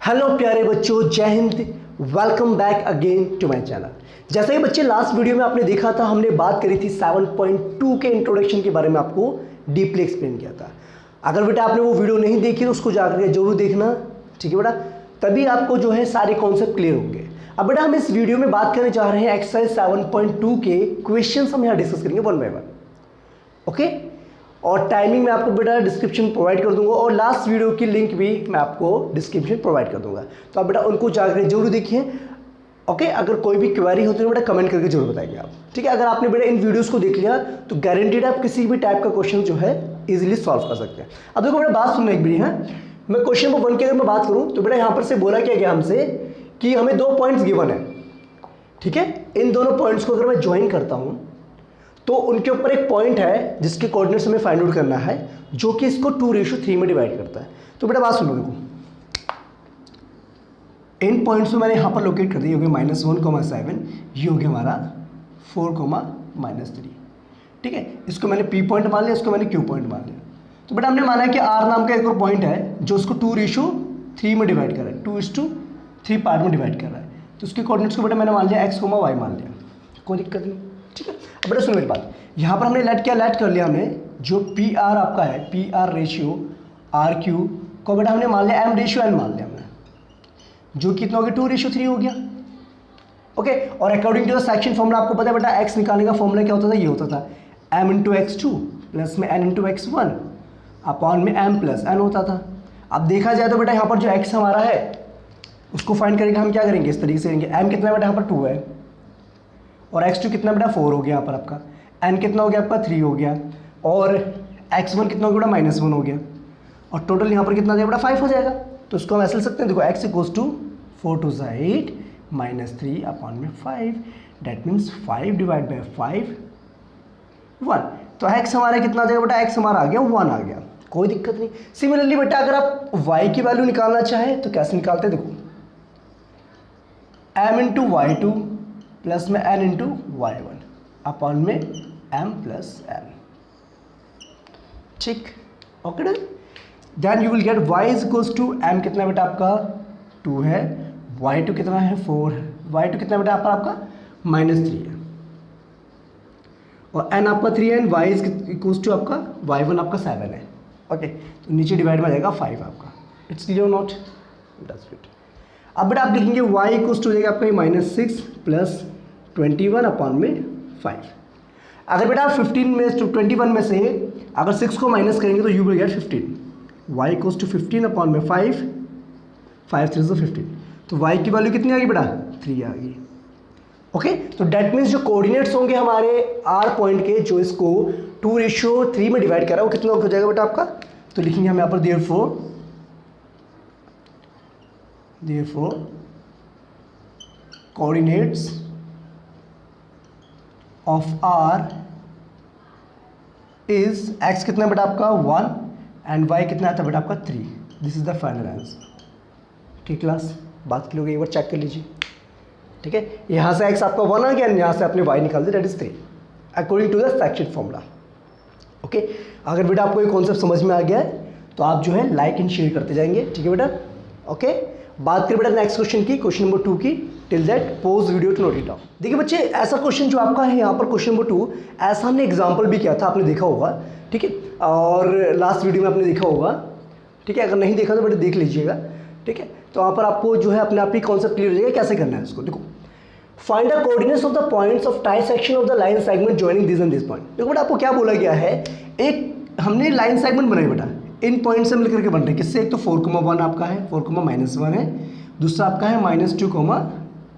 Hello प्यारे बच्चों, Jai Hind. Welcome back again to my channel. जैसे ही बच्चे लास्ट वीडियो में आपने देखा था, हमने बात करी थी 7.2 के इंट्रोडक्शन के बारे में, आपको डीपली एक्सप्लेन किया था। अगर बेटा आपने वो वीडियो नहीं देखी तो उसको जाकर जरूर देखना, ठीक है बेटा, तभी आपको जो है सारे कॉन्सेप्ट क्लियर होंगे। अब बेटा हम इस वीडियो में बात करने जा रहे हैं एक्सरसाइज 7.2 के क्वेश्चन हम यहाँ डिस्कस करेंगे वन बाय वन, ओके। और टाइमिंग मैं आपको बेटा डिस्क्रिप्शन प्रोवाइड कर दूंगा और लास्ट वीडियो की लिंक भी मैं आपको डिस्क्रिप्शन प्रोवाइड कर दूंगा, तो आप बेटा उनको जाकर जरूर देखिए, ओके। अगर कोई भी क्वेरी होती है तो बेटा कमेंट करके जरूर बताइए आप, ठीक है। अगर आपने बेटा इन वीडियोस को देख लिया तो गारंटीड आप किसी भी टाइप का क्वेश्चन जो है इजीली सॉल्व कर सकते हैं। अब देखो बेटा बात सुनना एक बारी है, मैं क्वेश्चन नंबर 1 की अगर मैं बात करूँ तो बेटा यहाँ पर से बोला क्या गया हमसे कि हमें 2 पॉइंट्स गिवन है, ठीक है। इन दोनों पॉइंट्स को अगर मैं ज्वाइन करता हूँ तो उनके ऊपर एक पॉइंट है जिसके कोऑर्डिनेट्स हमें फाइंड आउट करना है, जो कि इसको 2:3 में डिवाइड करता है। तो बेटा बात सुनो, देखो इन पॉइंट्स को मैंने यहाँ पर लोकेट कर दिया, ये हो गया -1,7, ये हो गया हमारा 4,-3, ठीक है। इसको मैंने P पॉइंट मान लिया, इसको मैंने Q पॉइंट मान लिया। तो बेटा हमने माना कि R नाम का एक और पॉइंट है जो उसको 2:3 में डिवाइड कर रहा है, 2:3 पार्ट में डिवाइड कर रहा है। तो उसके कोऑर्डिनेट्स को बेटा मैंने मान लिया x, y मान लिया, कोई दिक्कत नहीं, ठीक है। अब बेटा सुनो मेरी बात, यहाँ पर हमने लेट कर लिया हमने जो PR आपका है, PR रेशियो RQ को बेटा हमने मान लिया M/N मान लिया हमने, जो कितना हो गया 2:3 हो गया, ओके। और according to the section formula आपको पता है बेटा x निकालने का फॉर्मूला क्या होता था, ये होता था M×x2 प्लस में N×x1 अपॉन में M+N होता था। अब देखा जाए तो बेटा यहाँ पर जो x हमारा है उसको फाइंड करेंगे हम, क्या करेंगे इस तरीके से करेंगे, m कितना बेटा यहाँ पर 2 है और x2 कितना बेटा 4 हो गया, यहाँ पर आपका n कितना हो गया आपका 3 हो गया और x1 कितना हो गया बेटा -1 हो गया और टोटल यहाँ पर कितना हो जाएगा बेटा 5 हो जाएगा। तो इसको हम ऐसे लिख सकते हैं, देखो x = 4 to 8 -3 अपॉन में 5, डेट मीन्स 5 डिवाइड बाई 5 1। तो x हमारा कितना आ जाएगा बेटा, x हमारा आ गया 1 आ गया, कोई दिक्कत नहीं। सिमिलरली बेटा अगर आप y की वैल्यू निकालना चाहें तो कैसे निकालते हैं, देखो m×y2 प्लस में n×y1 अपॉन में m+n, ठीक, okay done. Then you will get y = m कितना बेटा आपका 2 है, y2 कितना है 4 है, y2 कितना बेटा आपका -3 है और n आपका 3 है, y = आपका y1 आपका 7 है, ओके। तो नीचे डिवाइड में आ जाएगा 5 आपका, it's clear not, that's it. अब बेटा आप लिखेंगे y = हो जाएगा आपका -6 प्लस 21 अपॉन में 5। अगर बेटा आप 15 में 21 में से अगर 6 को माइनस करेंगे तो you will gate 15, y = 15 upon में 5, 5 3 = 15। तो y की वैल्यू कितनी आ गई बेटा 3 आ गई, ओके। तो डेट मीन्स जो कोऑर्डिनेट्स होंगे हमारे R पॉइंट के, जो इसको 2:3 में डिवाइड कर रहा है, वो कितना हो जाएगा बेटा आपका, तो लिखेंगे हम यहाँ पर therefore coordinates of R is x कितना बेटा आपका 1 एंड y कितना आता है बेटा आपका 3। This is the final answer, ठीक क्लास, बात की लोग एक बार चेक कर लीजिए, ठीक है। यहाँ से x आपका 1 आ गया, यहाँ से आपने y निकाल दिया, that is 3 according to the section formula, okay. अगर बेटा आपको ये कॉन्सेप्ट समझ में आ गया है तो आप जो है लाइक एंड शेयर करते जाएंगे, ठीक है बेटा, ओके। बात करें बेटा नेक्स्ट क्वेश्चन की, क्वेश्चन नंबर 2 की। Till that pause video to note it down. देखिए बच्चे, ऐसा क्वेश्चन जो आपका है यहाँ पर क्वेश्चन नंबर 2, ऐसा हमने एग्जांपल भी किया था, आपने देखा होगा, ठीक है, और लास्ट वीडियो में आपने देखा होगा, ठीक है। अगर नहीं देखा तो बेटा देख लीजिएगा, ठीक है। तो वहाँ पर आपको जो है अपने आप ही कॉन्सेप्ट क्लियर हो जाएगा कैसे करना है इसको। देखो, find the coordinates of the points of trisection of the line segment joining this and this point. देखो बेटा आपको क्या बोला गया है, एक हमने लाइन सेगमेंट बनाई बेटा, इन पॉइंट से मिलकर के बन रहे हैं, किससे, एक तो 4,1 आपका है, 4,-1 है, दूसरा आपका है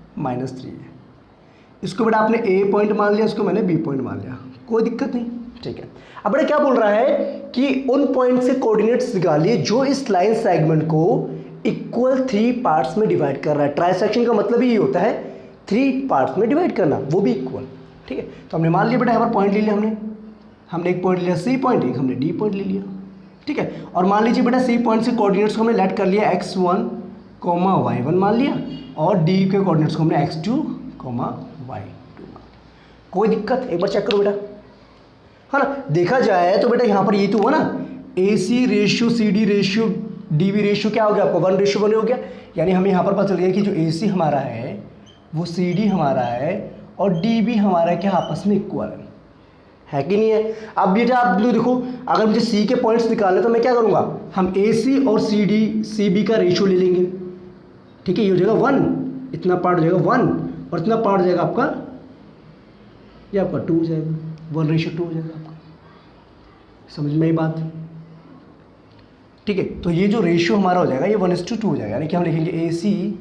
-2,-3 है। इसको बेटा आपने A पॉइंट मान लिया, इसको मैंने B पॉइंट मान लिया, कोई दिक्कत नहीं, ठीक है। अब बेटा क्या बोल रहा है कि उन पॉइंट से कोऑर्डिनेट्स निकालिए जो इस लाइन सेगमेंट को इक्वल 3 पार्ट्स में डिवाइड कर रहा है। ट्राइसेक्शन का मतलब ही होता है 3 पार्ट्स में डिवाइड करना, वो भी इक्वल, ठीक है। तो हमने मान लिया बेटा, यहाँ पर पॉइंट ले लिया हमने एक पॉइंट लिया C पॉइंट, एक हमने D पॉइंट ले लिया, ठीक है। और मान लीजिए बेटा C पॉइंट से कोऑर्डिनेट्स को हमने लेट कर लिया x1, y1 मान लिया और D के कोऑर्डिनेट्स को हमने x2, y2 मान लिया, कोई दिक्कत, एक बार चेक करो बेटा, है ना। देखा जाए तो बेटा यहाँ पर ये तो हुआ ना AC ratio CD ratio D B ratio क्या हो गया आपका 1:1 हो गया। यानी हमें यहाँ पर पता चल गया कि जो ए सी हमारा है वो सी डी हमारा है और डी बी हमारा क्या आपस में इक्वल है कि नहीं है। अब बेटा आप देखो, अगर मुझे सी के पॉइंट्स निकालने तो मैं क्या करूँगा, हम ए सी और सी डी सी बी का रेशियो ले लेंगे। ठीक है, ये हो जाएगा 1, इतना पार्ट हो जाएगा 1 और इतना पार्ट हो जाएगा आपका, ये आपका 2 हो जाएगा, 1:2 हो जाएगा आपका। समझ में आई बात? ठीक है, तो ये जो रेशियो हमारा हो जाएगा ये 1:2 हो जाएगा। यानी कि हम लिखेंगे ए सी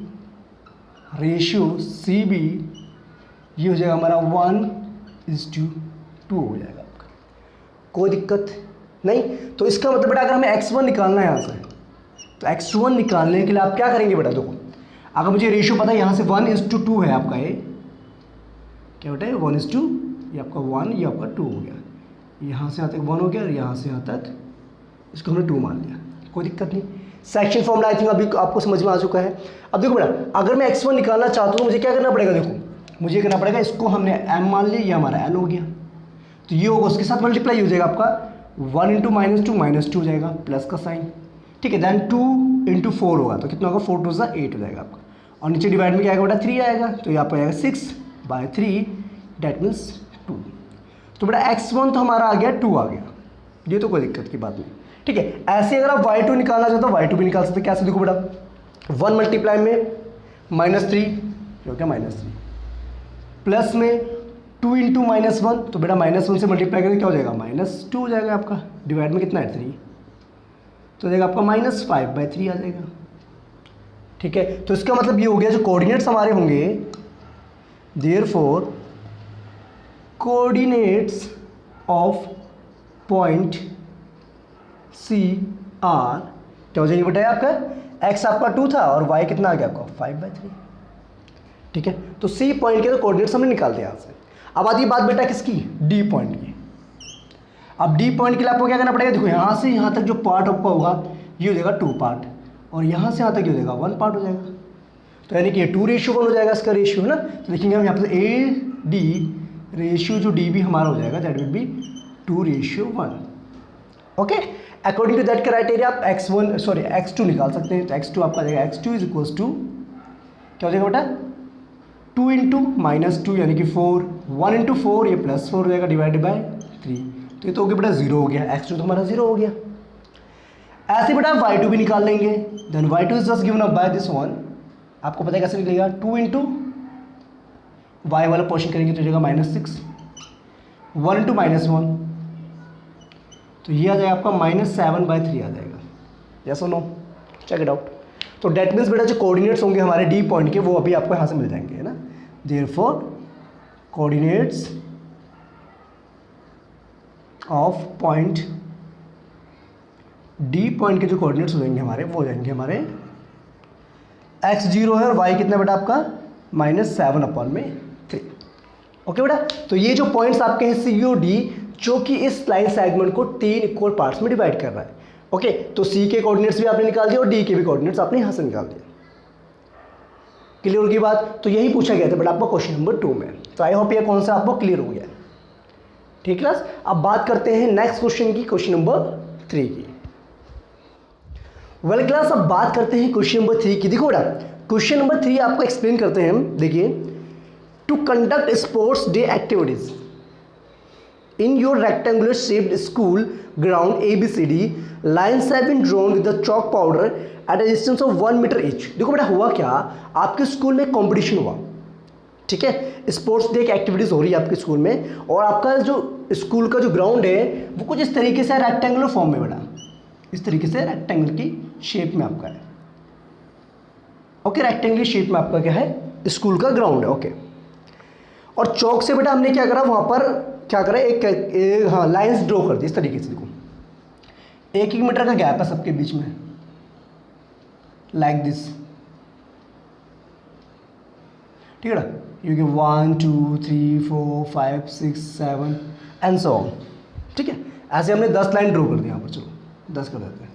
रेशियो सी बी, ये हो जाएगा हमारा 1:2 हो जाएगा आपका। कोई दिक्कत नहीं। तो इसका मतलब बेटा अगर हमें x1 निकालना है यहाँ से, तो x1 निकालने के लिए आप क्या करेंगे बेटा, देखो अगर मुझे रेशियो पता है यहाँ से 1:2 है आपका, ये क्या बेटा है 1:2, ये आपका 1, ये आपका 2 हो गया, यहाँ से यहाँ तक 1 हो गया और यहाँ से यहाँ तक इसको हमने 2 मान लिया, कोई दिक्कत नहीं। सेक्शन फॉर्मूला आई थिंक अभी आपको समझ में आ चुका है। अब देखो बेटा अगर मैं x1 निकालना चाहता हूँ तो मुझे क्या करना पड़ेगा, देखो मुझे करना पड़ेगा, इसको हमने m मान लिया, ये हमारा n हो गया, तो ये होगा उसके साथ मल्टीप्लाई हो जाएगा आपका 1 × -2 हो जाएगा प्लस का साइन। ठीक है, देन 2 × 4 होगा तो कितना होगा 4 2 8 हो जाएगा आपका, और नीचे डिवाइड में क्या आएगा बेटा 3 आएगा, तो यहाँ पर आएगा 6/3 डेट मीन्स 2। तो बेटा x1 तो हमारा आ गया 2 आ गया, ये तो कोई दिक्कत की बात नहीं। ठीक है, ऐसे अगर आप y2 निकालना चाहते हो y2 भी निकाल सकते हो। कैसे देखो बेटा 1 मल्टीप्लाई में -3 जो क्या -3 प्लस में 2 × -1, तो बेटा -1 से मल्टीप्लाई करेंगे क्या हो जाएगा -2 हो जाएगा आपका, डिवाइड में कितना है 3, तो हो जाएगा आपका -5/3 आ जाएगा। ठीक है, तो इसका मतलब ये हो गया जो कोऑर्डिनेट्स हमारे होंगे, therefore coordinates of point C are क्या हो जाएंगे बेटा, आपका x आपका 2 था और y कितना आ गया आपका 5/3। ठीक है, तो सी पॉइंट के तो कोऑर्डिनेट्स हमने निकाल दिया यहाँ से। अब आती है बात बेटा किसकी, डी पॉइंट की। अब डी पॉइंट के लिए आपको क्या करना पड़ेगा, देखो यहाँ से यहाँ तक जो पार्ट आपका होगा ये हो जाएगा 2 पार्ट, और यहाँ से यहाँ तक ये हो जाएगा 1 पार्ट हो जाएगा, तो यानी कि ये 2:1 हो जाएगा इसका रेशियो, है ना। तो देखेंगे हम यहाँ पर ए डी रेशियो जो डी बी हमारा हो जाएगा that will be 2:1। Okay, according to that criteria आप x2 निकाल सकते हैं। तो x2 आपका जाएगा x2 इज इक्वल्स टू क्या हो जाएगा बेटा 2 × -2 यानी कि 4, 1 × 4 ये +4 हो जाएगा डिवाइडेड बाय 3, तो ये तो हो गया बेटा 0 हो गया, x2 तो हमारा 0 हो गया। ऐसे बेटा y2 भी निकाल लेंगे, then y2 is just given up by this one, आपको पता है कैसे निकलेगा 2 × y वाला पोर्शन करेंगे तो हो जाएगा -6, 1 × -1 तो ये आ जाएगा आपका -7/3 आ जाएगा, यस और नो, चेक इट आउट। तो डेट मीन्स बेटा जो कोऑर्डिनेट्स होंगे हमारे डी पॉइंट के वो अभी आपको यहाँ से मिल जाएंगे, है ना। Therefore coordinates of point D point के जो कोऑर्डिनेट्स हो जाएंगे हमारे वो हो जाएंगे हमारे x0 है और y कितना बेटा आपका -7/3। ओके बेटा, तो ये जो पॉइंट्स आपके हैं सी और डी जो कि इस लाइन सेगमेंट को 3 इक्वल पार्ट्स में डिवाइड कर रहा है। ओके, तो सी के कोऑर्डिनेट्स भी आपने निकाल दिए और डी के भी कोऑर्डिनेट्स आपने यहाँ से निकाल दिए। क्लियर की बात, तो यही पूछा गया था बट आपको क्वेश्चन नंबर 2 में। तो आई होप ये कौन सा आपको क्लियर हो गया। ठीक क्लास, अब बात करते हैं नेक्स्ट क्वेश्चन की, क्वेश्चन नंबर 3 की। वेल क्लास, अब बात करते हैं क्वेश्चन नंबर 3 की। देखो बेटा क्वेश्चन नंबर 3 आपको एक्सप्लेन करते हैं हम। देखिए, to conduct sports day activities in your rectangular shaped school ground ABCD, lines have been drawn with the chalk powder at a distance of 1 meter each। देखो बेटा हुआ क्या, आपके स्कूल में कंपटीशन हुआ, ठीक है, स्पोर्ट्स डे की एक्टिविटीज़ हो रही है आपके स्कूल में, और आपका जो स्कूल का जो ग्राउंड है वो कुछ इस तरीके से रेक्टेंगुलर फॉर्म में बेटा, इस तरीके से रेक्टेंगल की शेप में आपका है। ओके, रेक्टेंगुलर शेप में आपका क्या है, स्कूल का ग्राउंड है। ओके, और चौक से बेटा हमने क्या करा, वहाँ पर क्या करा, एक हाँ लाइंस ड्रॉ कर दी इस तरीके से। देखो 1-1 मीटर का गैप है सबके बीच में, लाइक दिस। ठीक है ना, क्योंकि 1 2 3 4 5 6 7 एंड सो ऑन। ठीक है, ऐसे हमने 10 लाइन ड्रॉ कर दी यहाँ पर। चलो 10 कर देते हैं।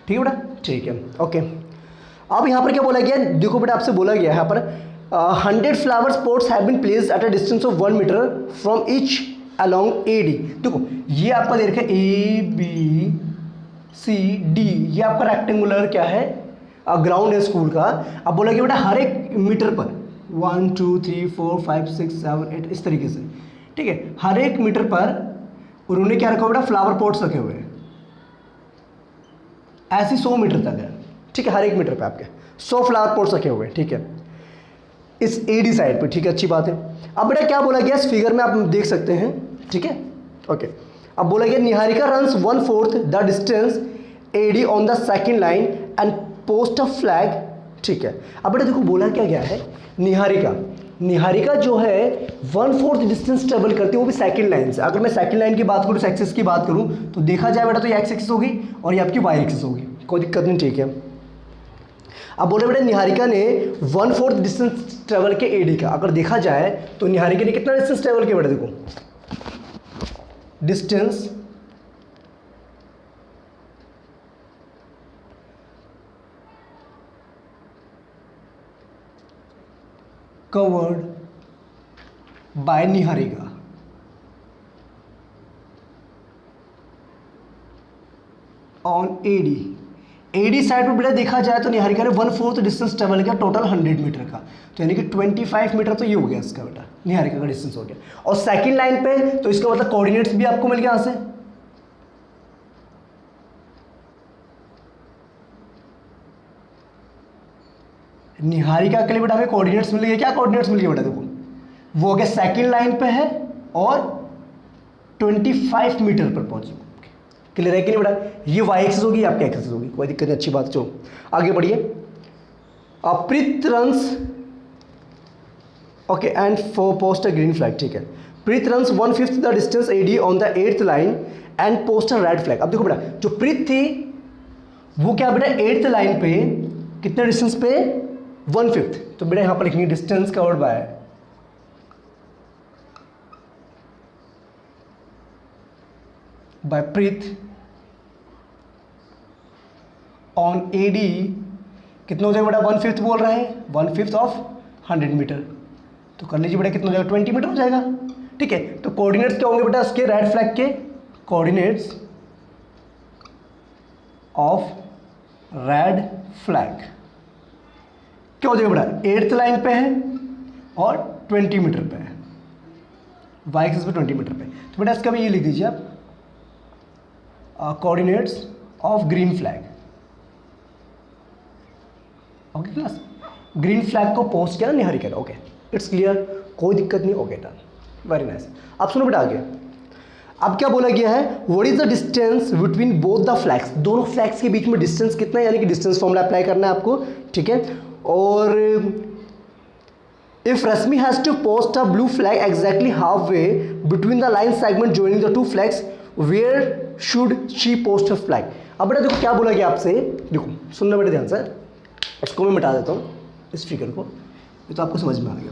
ठीक है बेटा, ठीक है। ओके, अब यहाँ पर क्या बोला गया, देखो बेटा आपसे बोला गया है यहाँ पर 100 flowers pots have been placed at a distance of 1 metre from each along A D. देखो ये आपका दे रखा है ए बी सी डी, ये आपका रेक्टेंगुलर क्या है ग्राउंड है स्कूल का। अब बोला कि बेटा हर एक मीटर पर 1 2 3 4 5 6 7 8 इस तरीके से, ठीक है, हर एक मीटर पर उन्होंने क्या रखा बेटा फ्लावर पॉट्स रखे हुए हैं, ऐसे 100 मीटर तक है, ठीक है, हर एक मीटर पे आपके 100 फ्लावर पॉट्स रखे हुए हैं, ठीक है, इस एडी साइड पे, ठीक है, अच्छी बात है। अब बेटा क्या बोला गया इस फिगर में आप देख सकते हैं, ठीक है, ओके। अब बोला गया Niharika runs 1/4 the distance AD on the second line and post a flag, ठीक है। अब बेटा देखो बोला क्या गया है, निहारिका जो है 1/4 डिस्टेंस ट्रेवल करती है, वो भी सेकंड लाइन से। अगर मैं सेकंड लाइन की बात करूँ, एक्सिस की बात करूँ, तो देखा जाए बेटा तो ये एक्स एक्सिस होगी और ये आपकी वाई एक्सिस होगी, कोई दिक्कत नहीं, ठीक है। अब बोले बेटा निहारिका ने 1/4 डिस्टेंस ट्रेवल के एडी का, अगर देखा जाए तो निहारिका ने कितना डिस्टेंस ट्रेवल किया बेटा, देखो distance covered by Niharika on A D. A D side पर बेटा देखा जाए तो निहारिका ने 1/4 डिस्टेंस ट्रेवल किया टोटल 100 मीटर का, तो यानी कि 25 मीटर तो ये हो गया इसका बेटा, निहारिका का डिस्टेंस हो गया। और सेकंड लाइन पे तो इसका मतलब कोऑर्डिनेट्स भी आपको मिल गया यहाँ से, निहारिका के लिए बेटा हमें कोऑर्डिनेट्स मिल गए। क्या कोऑर्डिनेट्स मिल गए बेटा, देखो वो हो गया सेकंड लाइन पे है और 25 मीटर पर पहुंचे। क्लियर है कि नहीं बेटा, ये वाई एक्सिस होगी, आपकी एक्सिस होगी, कोई दिक्कत नहीं, अच्छी बात। चलो आगे बढ़िए। Preet runs, okay, and for post a green flag, ठीक है। Preet runs 1/5 the distance AD on the 8th line and post a red flag. अब देखो बेटा जो प्रीत थी वो क्या बेटा 8th लाइन पे कितने डिस्टेंस पे 1/5, तो बेटा यहां पर लिखेंगे distance covered by Preet on A D, कितना हो जाएगा बेटा 1/5 बोल रहा है, 1/5 ऑफ 100 मीटर, तो कर लीजिए बेटा कितना हो जाएगा 20 मीटर हो जाएगा, ठीक है। तो कोऑर्डिनेट्स क्या होंगे बेटा उसके रेड फ्लैग के, कोऑर्डिनेट्स ऑफ रेड फ्लैग क्या हो जाएगा बेटा 8th लाइन पे है और 20 मीटर पे है, वाई एक्सिस पे 20 मीटर पे, तो बेटा इसका भी ये लिख दीजिए आप coordinates of green flag, okay class. Green flag को पोस्ट किया ना निहारिका ने, ओके इट्स क्लियर, कोई दिक्कत नहीं, ओके डन, वेरी नाइस। अब सुनो बेटा आगे, अब क्या बोला गया है, what is the distance between both the flags, दोनों फ्लैग्स के बीच में डिस्टेंस कितना है, यानी कि डिस्टेंस फॉर्मूला अप्लाई करना है आपको, ठीक है। और if Rashmi has to post a blue flag exactly half way between the line segment joining the two flags, where should she post a flag. अब बेटा देखो क्या बोला गया आपसे, देखो सुनना बेटा ध्यान से, इसको मैं मिटा देता हूँ इस फिगर को, ये तो आपको समझ में आ गया।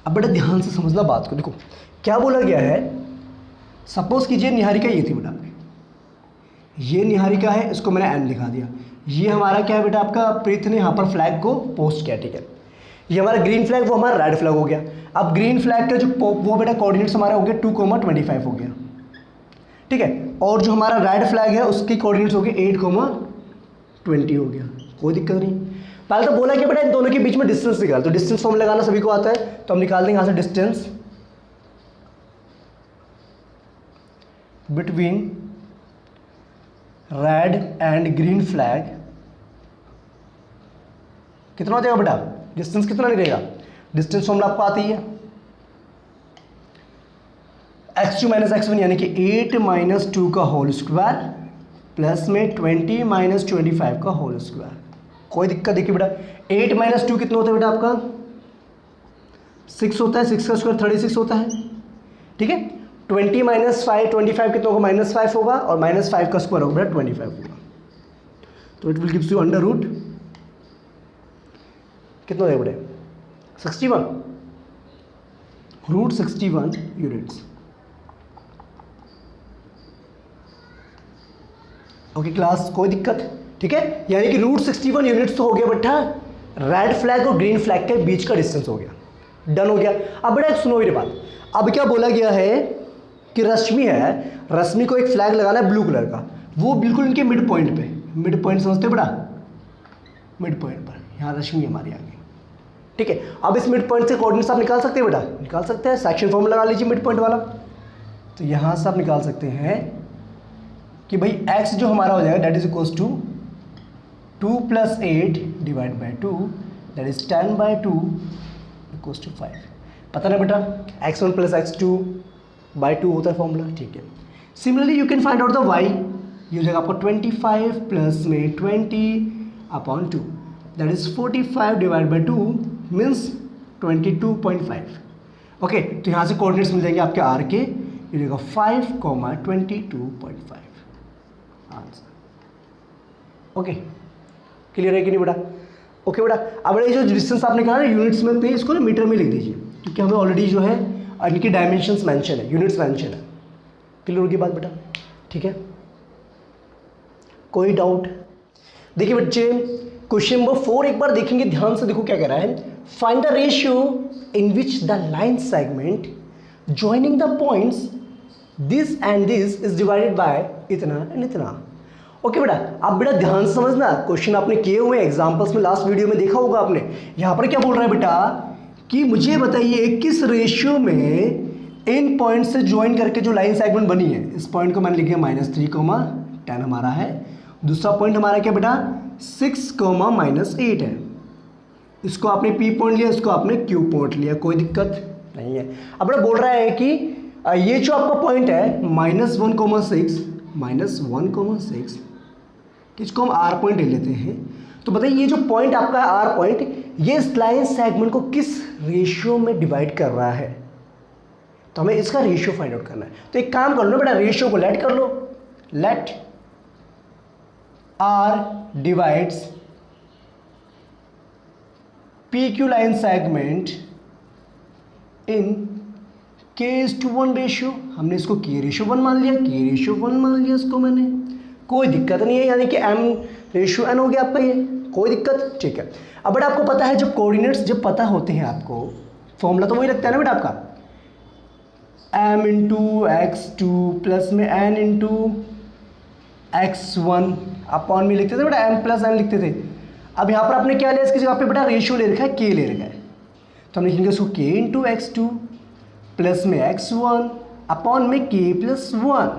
अब बेटा ध्यान से समझना बात को, देखो क्या बोला गया है, सपोज कीजिए निहारिका ये थी बेटा, ये निहारिका है, इसको मैंने एन लिखा दिया, ये हमारा क्या है बेटा आपका प्रीत ने यहाँ पर फ्लैग को पोस्ट किया, ठीक है। ये हमारा ग्रीन फ्लैग, वो हमारा रेड फ्लैग हो गया। अब ग्रीन फ्लैग का जो वो बेटा कोऑर्डिनेट्स हमारा हो गया 2,25 हो गया, ठीक है। और जो हमारा रेड फ्लैग है उसकी कोऑर्डिनेट्स हो गए 8,20 हो गया, कोई दिक्कत नहीं। पहले तो बोला कि बेटा इन दोनों के बीच में डिस्टेंस निकाल, तो डिस्टेंस फॉर्म लगाना सभी को आता है, तो हम निकाल देंगे यहाँ से distance between red and green flag कितना हो जाएगा बेटा, डिस्टेंस कितना निकलेगा, डिस्टेंस फॉर्मूला आपको आती है x2 - x1 यानी कि 8 - 2 का होल स्क्वायर प्लस में 20 - 25 का होल स्क्वायर, कोई दिक्कत देखिए बेटा 8 - 2 कितना होता है बेटा आपका 6 होता है, 6 का स्क्वायर 36 होता है, ठीक है। 20 - 5 25 कितना होगा -5 होगा, और -5 का स्क्वायर होगा बेटा 25 होगा, तो it will gives you under root कितना हो जाएगा बेटा 61 रूट 61 यूनिट्स, ओके क्लास, कोई दिक्कत, ठीक है। यानी कि रूट 61 यूनिट्स तो हो गया बेटा रेड फ्लैग और ग्रीन फ्लैग के बीच का डिस्टेंस हो गया, डन हो गया। अब बेटा एक सुनो मेरी बात, अब क्या बोला गया है कि रश्मि है, रश्मि को एक फ्लैग लगाना है ब्लू कलर का, वो बिल्कुल इनके मिड पॉइंट पे, मिड पॉइंट समझते हो बेटा, मिड पॉइंट पर यहाँ रश्मि हमारी आ गई, ठीक है। अब इस मिड पॉइंट से कोऑर्डिनेट्स आप निकाल सकते हैं बेटा, निकाल सकते हैं, सेक्शन फॉर्म लगा लीजिए मिड पॉइंट वाला। तो यहाँ से आप निकाल सकते हैं कि भाई x जो हमारा हो जाएगा that is equals to 2 + 8 divide by 2 that is 10/2 equals to 5। पता ना बेटा x1 + x2/2 होता है फॉर्मूला, ठीक है। Similarly you can find out the y, ये हो जाएगा आपको 25 प्लस में 20/2 that is 45 divide by 2 means 22.5। Okay, तो यहाँ से कोऑर्डिनेट्स मिल जाएंगे आपके r के, ये रहेगा 5,22.5 आंसर। ओके, क्लियर है कि नहीं बेटा? ओके बेटा, अब ये जो डिस्टेंस आपने कहा ना यूनिट्स में, तो इसको ना मीटर में लिख दीजिए, क्योंकि हमें ऑलरेडी जो है इनकी डायमेंशंस मेंशन है, यूनिट्स मेंशन है। क्लियर होगी बात बेटा? ठीक है, कोई डाउट? देखिए बच्चे, क्वेश्चन नंबर 4 एक बार देखेंगे ध्यान से, देखो क्या कह रहा है, find the ratio in which the line segment joining the points this and this is divided by इतना एंड इतना। ओके बेटा, आप बेटा ध्यान से समझना, क्वेश्चन आपने किए हुए एग्जांपल्स में, लास्ट वीडियो में देखा होगा आपने। यहाँ पर क्या बोल रहा है बेटा कि मुझे बताइए किस रेशियो में इन पॉइंट से ज्वाइन करके जो लाइन सेगमेंट बनी है, इस पॉइंट को मैंने लिखा -3, 10 हमारा है, दूसरा पॉइंट हमारा क्या बेटा 6, -8 है, इसको आपने P पॉइंट लिया, इसको आपने Q पॉइंट लिया, कोई दिक्कत नहीं है। अब बेटा बोल रहा है कि ये जो आपका पॉइंट है -1,6, इसको हम R पॉइंट ले लेते हैं। तो बताइए ये जो पॉइंट आपका है R पॉइंट, ये इस लाइन सेगमेंट को किस रेशियो में डिवाइड कर रहा है, तो हमें इसका रेशियो फाइंड आउट करना है। तो एक काम कर लो बेटा, रेशियो को लेट कर लो, let R divides PQ line segment in K:1 ratio. हमने इसको K:1 मान लिया, K:1 मान लिया इसको मैंने, कोई दिक्कत नहीं है, यानी कि M:n हो गया आपका ये, कोई दिक्कत, ठीक है। अब बेटा आपको पता है जब कोऑर्डिनेट्स जब पता होते हैं आपको, फॉर्मूला तो वही लगता है ना बेटा आपका, m × x2 प्लस में n × x1 अपॉन में लिखते थे बेटा, m + n लिखते थे। अब यहाँ पर आपने क्या लिया, इसकी जगह पे बेटा रेशियो ले रखा है, k ले रखा है, तो हम लिखेंगे उसको k × x2 प्लस में x1 अपॉन में k + 1,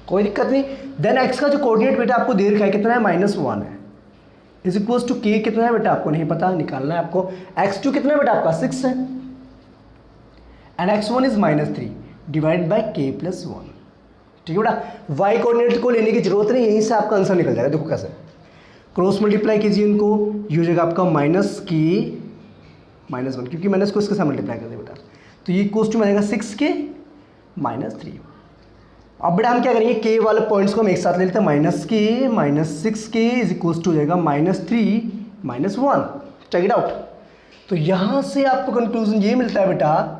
कोई दिक्कत नहीं। देन x का जो कोऑर्डिनेट बेटा आपको दे रखा है कितना है, -1 है, इज इक्वल्स टू k कितना है बेटा आपको नहीं पता, निकालना है आपको। x2 कितना है बेटा आपका 6 है, and x1 is -3 divide by k + 1, ठीक है बेटा। y कोऑर्डिनेट को लेने की जरूरत नहीं, यहीं से आपका आंसर निकल जाएगा। देखो कैसे, क्रॉस मल्टीप्लाई कीजिए इनको, ये हो जाएगा आपका -1, क्योंकि मैंने इसको इसके साथ मल्टीप्लाई कर दिया बेटा, तो ये इक्वल्स टू मिलेगा 6k -3। अब बेटा हम क्या करेंगे, k वाले पॉइंट्स को हम एक साथ ले लेते हैं, -k -6k is equals to हो जाएगा -3 -1, चेक इट आउट। तो यहाँ से आपको कंक्लूजन ये मिलता है बेटा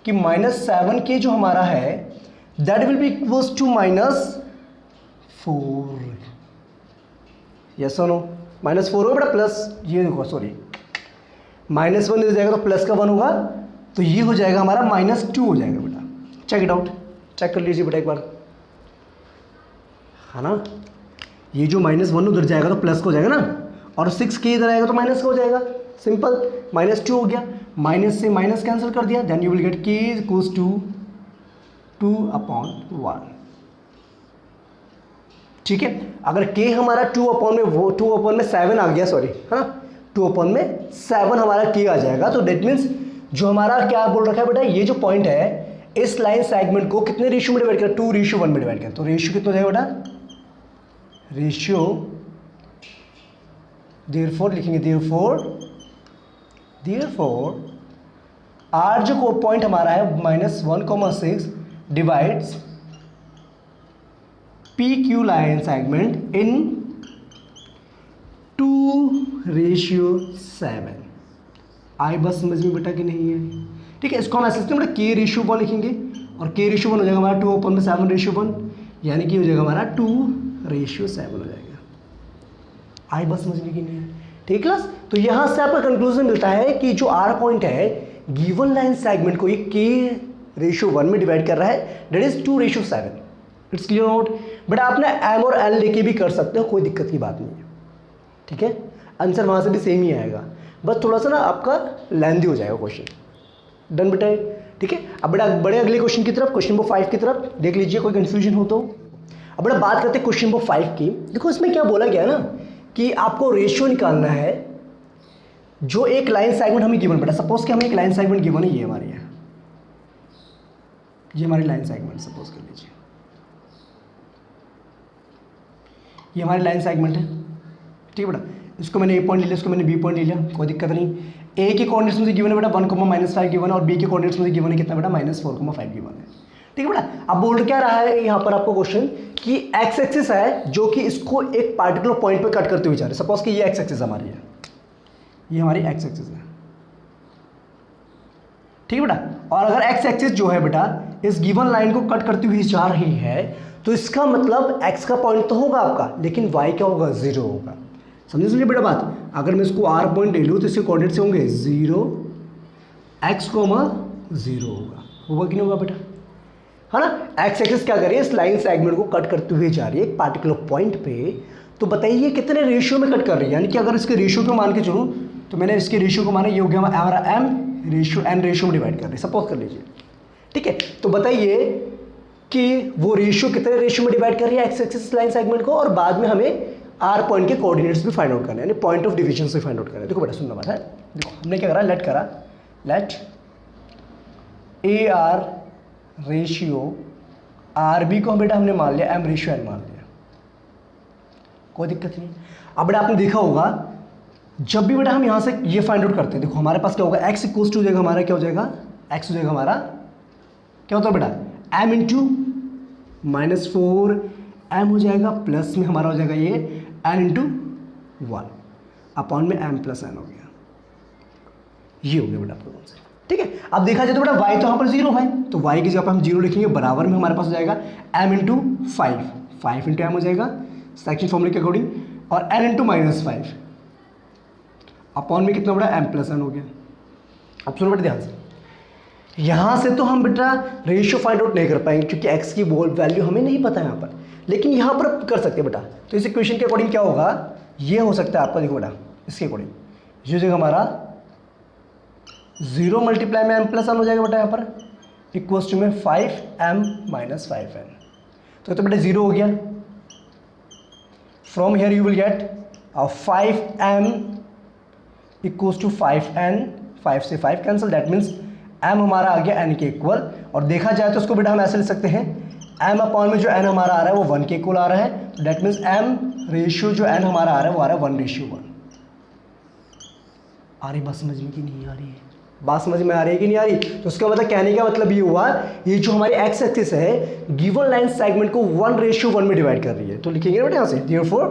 कि -7k जो हमारा है that will be equals to -4, yes और नो, -4 होगा बेटा, प्लस ये देखो सॉरी -1 हो जाएगा तो प्लस का 1 होगा, तो ये हो जाएगा हमारा -2 हो जाएगा बेटा, चेक इट आउट, चेक कर लीजिए बेटा एक बार, है ना। ये जो -1 उधर जाएगा तो प्लस का हो जाएगा ना, और 6k इधर आएगा तो माइनस का हो जाएगा, सिंपल, -2 हो गया, माइनस से माइनस कैंसिल कर दिया, then you will get k equals to 2/1, ठीक है। अगर k हमारा 2/7 आ गया, सॉरी, है ना, 2/7 हमारा k आ जाएगा, तो डेट मीन्स जो हमारा क्या बोल रखा है बेटा, ये जो पॉइंट है इस लाइन सेगमेंट को कितने रेशियो में डिवाइड करें, 2:1 में डिवाइड करें, तो रेशियो कितना हो जाएगा बेटा, रेशियो देयरफॉर लिखेंगे, देयरफॉर r जो पॉइंट हमारा है -1,6 डिवाइड्स PQ लाइन सेगमेंट इन 2:7। आई बस समझ में बेटा कि नहीं है, ठीक है। इसको हम ऐसे बेटा K:1 लिखेंगे, और K:1 हो जाएगा हमारा 2/7:1, यानी कि हो जाएगा हमारा 2:7 हो जाएगा। आई बस समझ में कि नहीं है, ठीक क्लास। तो यहाँ से आपका कंक्लूजन मिलता है कि जो आर पॉइंट है गिवन लाइन सेगमेंट को ये k/1 में डिवाइड कर रहा है, that is 2/7। It's clear note. But आप ना m और n लेके भी कर सकते हो, कोई दिक्कत की बात नहीं है, ठीक है। आंसर वहाँ से भी सेम ही आएगा, बस थोड़ा सा ना आपका लेंथी हो जाएगा क्वेश्चन। डन बेटा, ठीक है। अब बड़ा बड़े अगले क्वेश्चन की तरफ, क्वेश्चन नंबर 5 की तरफ देख लीजिए, कोई कंफ्यूजन हो तो। अब बड़ा बात करते हैं क्वेश्चन नंबर 5 की। देखो इसमें क्या बोला गया ना कि आपको रेशियो निकालना है जो एक लाइन सेगमेंट हमें गिवन पड़ा। सपोज कि हमें एक लाइन सेगमेंट गिवन है, ये हमारी है, ये हमारी लाइन सेगमेंट सपोज कर लीजिए, ये हमारी लाइन सेगमेंट है, ठीक है बेटा। इसको मैंने ए पॉइंट ले लिया, इसको मैंने बी पॉइंट ले लिया, कोई दिक्कत नहीं। ए के कोऑर्डिनेट्स मुझे गिवन है बेटा 1,-5 गिवन है, और बी के कोऑर्डिनेट्स मुझे गिवन है कितना बेटा -4,5 गिवन है, ठीक है बेटा। अब बोल क्या रहा है यहाँ पर आपको क्वेश्चन कि एक्स एक्सिस है जो कि इसको एक पार्टिकुलर पॉइंट पे कट करते हुए जा रहे हैं। सपोज कि ये एक्स एक्सिस हमारी है, ये हमारी एक्स एक्सिस है, ठीक है बेटा। और अगर एक्स एक्सिस जो है बेटा इस गिवन लाइन को कट करती हुई जा रही है, तो इसका मतलब एक्स का पॉइंट तो होगा आपका, लेकिन वाई क्या होगा, 0 होगा। समझिए बेटा बात। अगर मैं इसको आर पॉइंट ले लूँ तो इसके कोऑर्डिनेट्स होंगे 0, x, 0 होगा कि नहीं होगा बेटा, है ना। एक्स एक्सिस क्या करिए, इस लाइन सेगमेंट को कट करते हुए जा रही है एक पार्टिकुलर पॉइंट पे। तो बताइए कितने रेशियो में कट कर रही है, यानी कि अगर इसके रेशियो को मान के चलूँ तो मैंने इसके रेशियो को माना, ये हो गया हमारा m रेशियो n रेशियो में डिवाइड कर रही है, सपोज कर लीजिए, ठीक है। तो बताइए कि वो रेशियो कितने रेशियो में डिवाइड कर रही है एक्स एक्सिस लाइन सेगमेंट को, और बाद में हमें आर पॉइंट के कोऑर्डिनेट्स भी फाइंड आउट करना है, यानी पॉइंट ऑफ डिवीजन से फाइंड आउट करना है। देखो बेटा सुनना बात है, देखो हमने क्या करा, let A R ratio R B को बेटा हमने मान लिया m रेशियो n मान लिया, कोई दिक्कत नहीं। अब बेटा आपने देखा होगा जब भी बेटा हम यहाँ से ये फाइंड आउट करते हैं, देखो हमारे पास क्या होगा, x इक्वल्स टू हो जाएगा हमारा, क्या हो जाएगा, x हो जाएगा हमारा क्या होता है बेटा m इंटू -4 m हो जाएगा, प्लस में हमारा हो जाएगा ये n इंटू 1 अपॉन में m प्लस n हो गया, ये हो गया बेटा आपका कॉन्सेप्ट, ठीक है। अब देखा जाए तो बेटा y तो यहाँ पर 0 है, तो y की जगह पर हम 0 लिखेंगे, बराबर में हमारे पास हो जाएगा m इंटू 5 इंटू m हो जाएगा सेक्शन फॉर्मूले के अकॉर्डिंग, और n इंटू -5 अपॉन में कितना बड़ा m प्लस n हो गया। अब सुनो बेटा ध्यान से, यहाँ से तो हम बेटा रेशियो फाइंड आउट नहीं कर पाएंगे क्योंकि x की वैल्यू हमें नहीं पता है यहाँ पर, लेकिन यहाँ पर कर सकते हैं बेटा। तो इस इक्वेशन के अकॉर्डिंग क्या होगा, ये हो सकता है आपका, देखो बेटा इसके अकॉर्डिंग ये हो जाएगा हमारा 0 मल्टीप्लाई में m प्लस n हो जाएगा बेटा, यहाँ पर इक्वल्स टू में 5m माइनस 5n, तो बेटा 0 हो गया। From here you will get 5m equals to 5n, 5 से 5 कैंसिल, दैट मीन्स m हमारा आ गया n के इक्वल। और देखा जाए तो उसको बेटा हम ऐसे लिख सकते हैं, m अपॉन में जो n हमारा आ रहा है वो 1 के इक्वल आ रहा है, दैट मीन्स m रेशियो जो n हमारा आ रहा है वो आ रहा है 1:1। आ रही बात समझ में कि नहीं आ रही है, बात समझ में आ रही है कि नहीं आ रही। तो उसका मतलब कहने का मतलब ये हुआ, ये जो हमारी एक्स एक्सिस है गिवन लाइन सेगमेंट को 1:1 में डिवाइड कर रही है। तो लिखेंगे बेटा यहाँ से therefore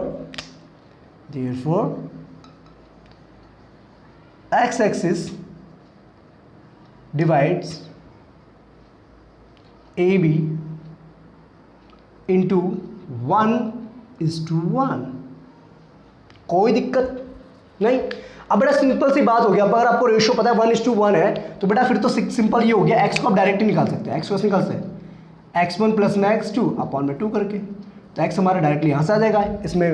X axis divides A B into 1:1, कोई दिक्कत नहीं। अब बेटा सिंपल सी बात हो गया, अगर आपको रेशियो पता है 1:1 है तो बेटा फिर तो सिंपल ये हो गया, x को आप डायरेक्टली निकाल सकते हैं, x को कैसे निकाल सकते हैं, x1 प्लस में x2 अपॉन में 2 करके, तो x हमारा डायरेक्टली यहाँ से आ जाएगा, इसमें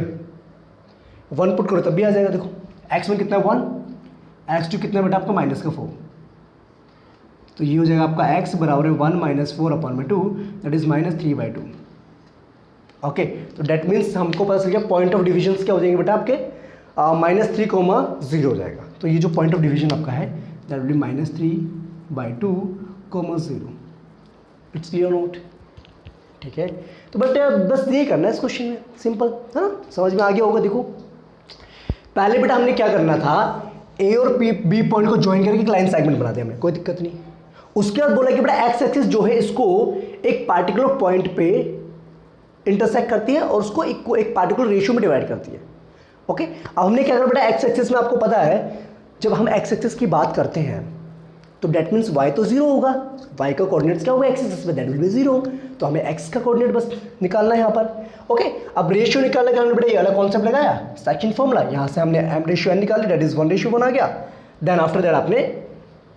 1 पुट करो तब भी आ जाएगा। देखो x1 कितना है 1, x2 कितना बेटा आपका -4, तो ये हो जाएगा आपका x बराबर है 1 - 4 अपॉन में 2, दैट इज -3/2। ओके, तो डेट मीन्स हमको पता चल गया पॉइंट ऑफ डिविजन क्या हो जाएंगे बेटा आपके -3,0 हो जाएगा। तो ये जो पॉइंट ऑफ डिवीजन आपका है that will B -3/2,0। It's clear note, ठीक है। तो बट बस ये करना है इस क्वेश्चन में, सिंपल है ना, समझ में आ गया होगा। देखो पहले बेटा हमने क्या करना था, ए और बी पॉइंट को ज्वाइन करके एक लाइन सेगमेंट बना दिया हमने, कोई दिक्कत नहीं। उसके बाद बोला कि बेटा एक्स एक्सिस जो है इसको एक पार्टिकुलर पॉइंट पे इंटरसेक्ट करती है और उसको एक पार्टिकुलर रेशियो में डिवाइड करती है। ओके, अब हमने क्या करा बेटा, एक्स एक्सिस में आपको पता है जब हम एक्स एक्सिस की बात करते हैं तो डेट मीन्स y तो 0 होगा, y का कोऑर्डिनेट्स क्या होगा, एक्स एक्सिस पे, दैट विल बी 0। तो हमें x का कोऑर्डिनेट बस निकालना है यहाँ पर। ओके, अब रेशियो निकालने का हमने बेटा ये वाला कॉन्सेप्ट लगाया, सेकंड फॉर्मूला, यहाँ से हमने m रेशियो n निकाली, दैट इज 1:1 आ गया। देन आफ्टर दैट आपने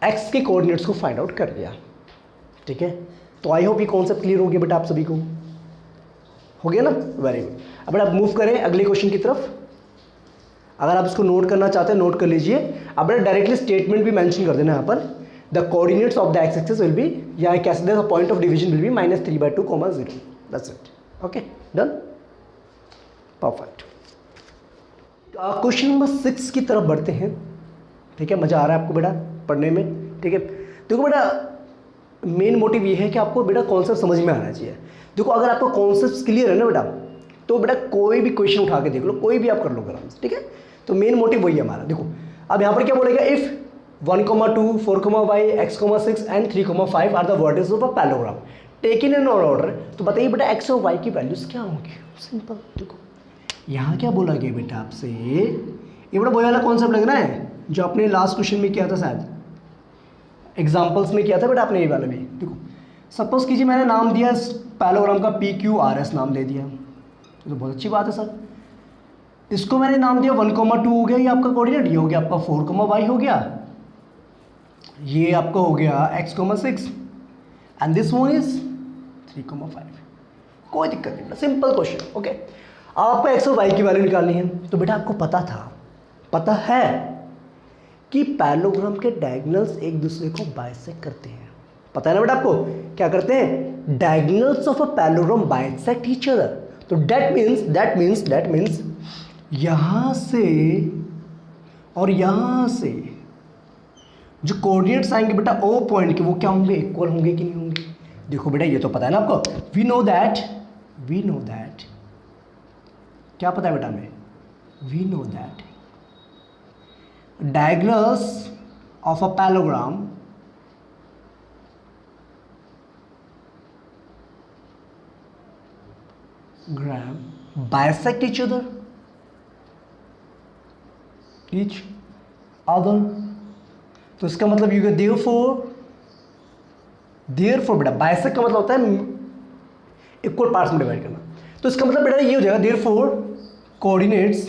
x के कोऑर्डिनेट्स को फाइंड आउट कर लिया। ठीक है, तो आई होप ये कॉन्सेप्ट क्लियर हो गया बेटा आप सभी को, हो गया ना, वेरी गुड। अब बेटा आप मूव करें अगले क्वेश्चन की तरफ। अगर आप इसको नोट करना चाहते हैं नोट कर लीजिए। अब बेटा डायरेक्टली स्टेटमेंट भी मेंशन कर देना यहाँ पर, the coordinates of the x axis will be, या कैसे the point of division will be -3/2, 0, that's it. Okay, done, perfect. Question number 6 की तरफ बढ़ते हैं। ठीक है, मज़ा आ रहा है आपको बेटा पढ़ने में। ठीक है, देखो बेटा मेन मोटिव ये है कि आपको बेटा कॉन्सेप्ट समझ में आना चाहिए। देखो अगर आपका कॉन्सेप्ट क्लियर है ना बेटा, तो बेटा कोई भी क्वेश्चन उठा के देख लो, कोई भी आप कर लो आराम से। ठीक है, तो मेन मोटिव वही है हमारा। देखो अब यहाँ पर क्या बोलेगा, if 1, 2, 4, y, x, 6 and 3, 5 are the vertices of a parallelogram taken in order, तो बताइए बेटा x और y की वैल्यूज क्या होंगी। सिंपल, देखो यहाँ क्या बोला गया बेटा आपसे, ये बड़ा वही वाला कॉन्सेप्ट लग रहा है जो आपने लास्ट क्वेश्चन में किया था, शायद एग्जाम्पल्स में किया था बेटा आपने ये वाला भी। देखो सपोज कीजिए मैंने नाम दिया पैरेललोग्राम का PQRS नाम दे दिया, तो बहुत अच्छी बात है सर। इसको मैंने नाम दिया 1, 2 हो गया, ये आपका कोऑर्डिनेट, ये हो गया आपका 4, y हो गया, ये आपका हो गया x, 6 and this one is 3, 5। कोई दिक्कत नहीं, सिंपल क्वेश्चन। ओके, अब आपको x और y की वैल्यू निकालनी है। तो बेटा आपको पता है कि पैरेललोग्राम के डायगोनल्स एक दूसरे को बाइसेक्ट करते हैं। पता है ना बेटा आपको क्या करते हैं, diagonals of a parallelogram bisect each other. तो दैट मीन्स यहाँ से और यहाँ से जो कोऑर्डिनेट्स आएंगे बेटा ओ पॉइंट के, वो क्या होंगे, इक्वल होंगे कि नहीं होंगे। देखो बेटा ये तो पता है ना आपको, वी नो दैट क्या पता है बेटा हमें, we know that diagonals of a parallelogram bisect each other तो इसका मतलब ये देयरफॉर बेटा बाइसेक्ट का मतलब होता है इक्वल पार्ट्स में डिवाइड करना। तो इसका मतलब बेटा ये हो जाएगा therefore coordinates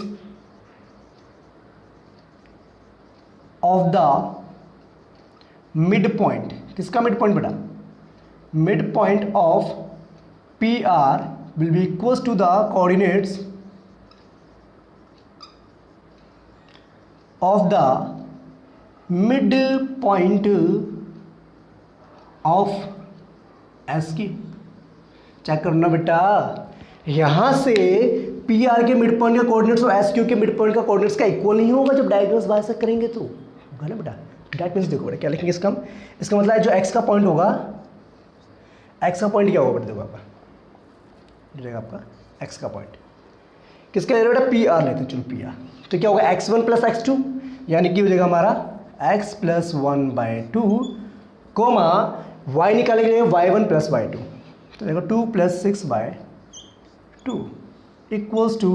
of the mid point, किसका मिड पॉइंट बेटा, mid point of PR will be equals to the coordinates of the midpoint of S की। चेक करना बेटा, यहाँ से PR के मिड पॉइंट का कोऑर्डिनेट्स और SQ के मिड पॉइंट का कोऑर्डिनेट्स का इक्वल नहीं होगा जब डायगोनल्स बाइसेक्ट करेंगे, तो होगा ना बेटा। दैट मीन्स देखो बेटा क्या लिखेंगे इसका मतलब है जो x का पॉइंट होगा, x का पॉइंट क्या होगा बेटा, देखो आपका रहेगा आपका x का पॉइंट, किसका ले रहे बेटा, PR लेते हैं, चलो PR। तो क्या होगा x1 + x2, यानी कि हो जाएगा हमारा x + 1/2 कोमा y निकालेंगे y1 + y2, तो देखो 2 + 6/2 इक्वल्स टू,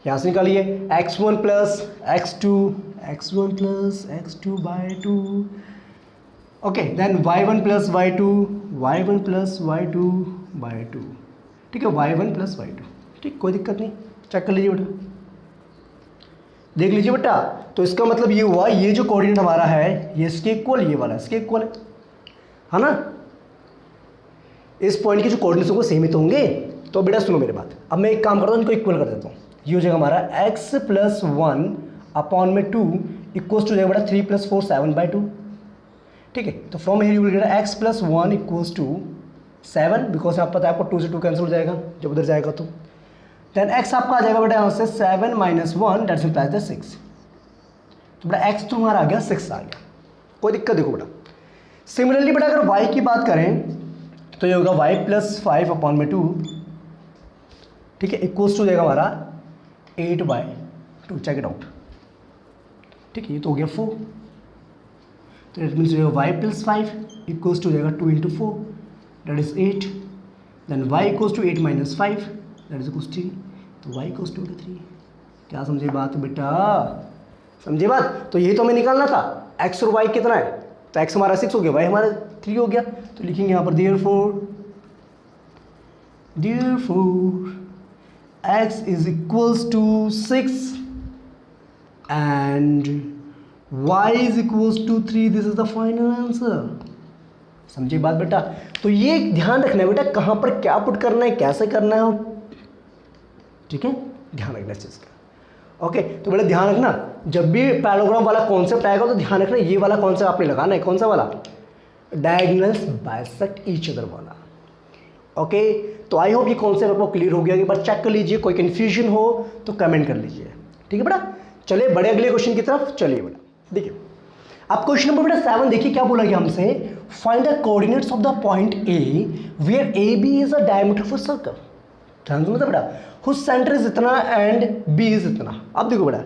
यहाँ से निकालिए x1 + x2 okay, then y1 + y2 ठीक है, y1 + y2, ठीक, कोई दिक्कत नहीं, चेक कर लीजिए बेटा, देख लीजिए बेटा। तो इसका मतलब ये हुआ, ये जो कोऑर्डिनेट हमारा है ये इसके इक्वल, ये वाला इसके इक्वल है ना। इस पॉइंट के जो कोऑर्डिनेट्स होंगे सेम ही तो होंगे। तो बेटा सुनो मेरी बात, अब मैं एक काम करता हूँ, इनको इक्वल कर देता हूँ। ये हो जाएगा हमारा x + 1/2 इक्वल्स टू जाएगा बेटा 3 + 4 7/2, ठीक है। तो from here you will get x + 1 equals to 7, because आप पता है आपको 2 से 2 कैंसिल हो जाएगा जब उधर जाएगा तो। देन x आपका आ जाएगा बेटा यहाँ से 7 - 1 दैट्स इम्प्लाइज द 6। तो बेटा x तो हमारा आ गया 6 आ गया, कोई दिक्कत देखो बेटा। सिमिलरली बेटा अगर y की बात करें तो ये होगा y + 5/2, ठीक है, इक्वल्स टू जाएगा हमारा 8/2, चेक इट आउट, ठीक है, ये तो हो गया 4। तो it means y + 5 equals to जाएगा 2 × 4 that is 8, then y equals to 8 - 5 that is equals 3, तो y इक्वल्स टू 3। क्या समझे बात बेटा, समझे बात। तो यही तो हमें निकालना था, x और y कितना है तो x हमारा 6 हो गया, y हमारा 3 हो गया, तो लिखेंगे यहाँ पर therefore x is equals to 6 and y is equals to 3. This is the final answer. समझिए बात बेटा। तो ये ध्यान रखना है बेटा कहाँ पर क्या पुट करना है, कैसे करना है, ठीक है, ध्यान रखना इस चीज़ का। ओके, तो बेटा ध्यान रखना जब भी पैराग्राम वाला कॉन्सेप्ट आएगा तो ध्यान रखना ये वाला कॉन्सेप्ट आपने लगाना है। कौन सा वाला? डायगोनल्स बाइसेक्ट ईच अदर वाला। ओके, तो आई होप ये कॉन्सेप्ट आपको क्लियर हो गया। एक बार चेक कर लीजिए, कोई कंफ्यूजन हो तो कमेंट कर लीजिए, ठीक है बेटा। चलिए बड़े अगले क्वेश्चन की तरफ चलिए बेटा। देखिए अब क्वेश्चन नंबर बेटा 7 देखिए क्या बोला गया हमसे, find the coordinates of the point A where A B is a diameter of a circle. ध्यान से मतलब बेटा हुज सेंटर इज इतना एंड बी इज इतना। अब देखो बेटा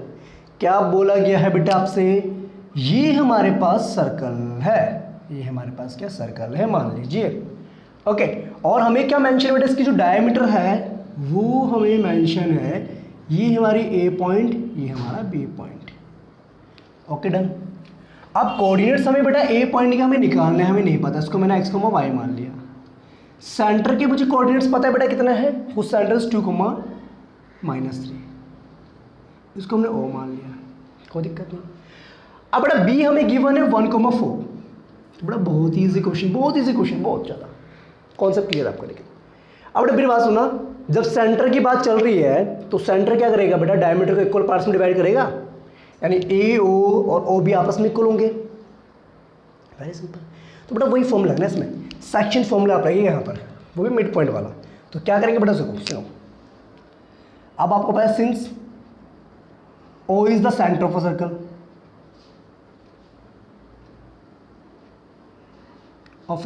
क्या बोला गया है बेटा आपसे, ये हमारे पास सर्कल है, ये हमारे पास क्या सर्कल है मान लीजिए। ओके, और हमें क्या मेंशन बेटा इसकी जो डायमीटर है वो हमें मेंशन है, ये हमारी ए पॉइंट, ये हमारा बी पॉइंट। Okay done. अब कोऑर्डिनेट्स हमें बेटा ए पॉइंट के हमें निकालने हैं, हमें नहीं पता, इसको मैंने x, y मान लिया। सेंटर के मुझे कोऑर्डिनेट्स पता है बेटा कितना है, उस सेंटर इज 2, -3, इसको हमने o मान लिया, कोई दिक्कत नहीं। अब बेटा b हमें गिवन है 1,4। तो बेटा बहुत ही ईजी क्वेश्चन, बहुत ईजी क्वेश्चन, बहुत ज़्यादा कॉन्सेप्ट क्लियर आपको। लेकिन अब बेटा मेरी बात सुना, जब सेंटर की बात चल रही है तो सेंटर क्या करेगा बेटा, डायमीटर को इक्वल पार्ट्स में डिवाइड करेगा, यानी ए ओ और ओ बी आपस में इक्वल होंगे। Very simple. तो बेटा वही फॉर्मूला है ना इसमें, सेक्शन फॉर्मूला आप रहिए यहाँ पर, वो भी मिड पॉइंट वाला। तो क्या करेंगे बेटा सुनो, अब आपको पता है since O is the centre of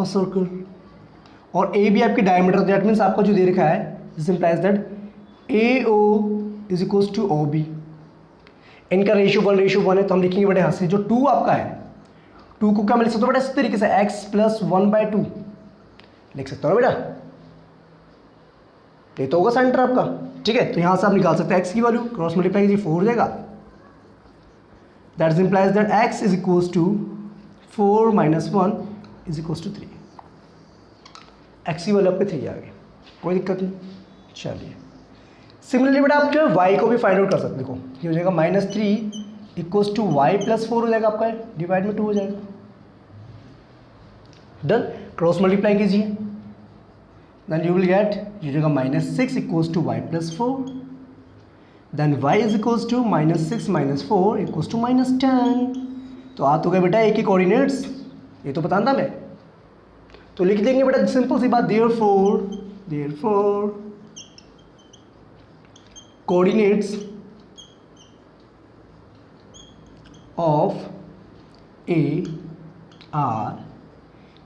a circle और ए भी आपकी डायमीटर, दैट मीन्स आपका जो दे रखा है this implies that A O is equals to O B. इनका रेशियो 1:1 है, तो हम लिखेंगे बेटा यहाँ से जो 2 आपका है, 2 को क्या मैं लिख सकता हूँ बेटा इस तरीके से x + 1/2 लिख सकता हूँ बेटा, ये तो होगा सेंटर आपका, ठीक है। तो यहाँ से आप निकाल सकते हैं x की वैल्यू, क्रॉस मल्टीप्लाई कीजिए 4 हो जाएगा, that implies that x is equals to 4 - 1 is equals to 3। x की वैल्यू आपके 3 आ गई, कोई दिक्कत नहीं। चलिए सिमिलरली बेटा आप जो है y को भी फाइंड आउट कर सकते, देखो ये हो जाएगा -3 इक्वल्स टू y + 4 हो जाएगा आपका, डिवाइड में 2 हो जाएगा। डन, क्रॉस मल्टीप्लाई कीजिए, देन यू विल गेट ये हो जाएगा -6 equals to y + 4, then y is equals to -6 - 4 equals to -10। तो आ तो गए बेटा एक ही कोऑर्डिनेट्स, ये तो बताना था मैं, तो लिख देंगे बेटा सिंपल सी बात, therefore coordinates of A are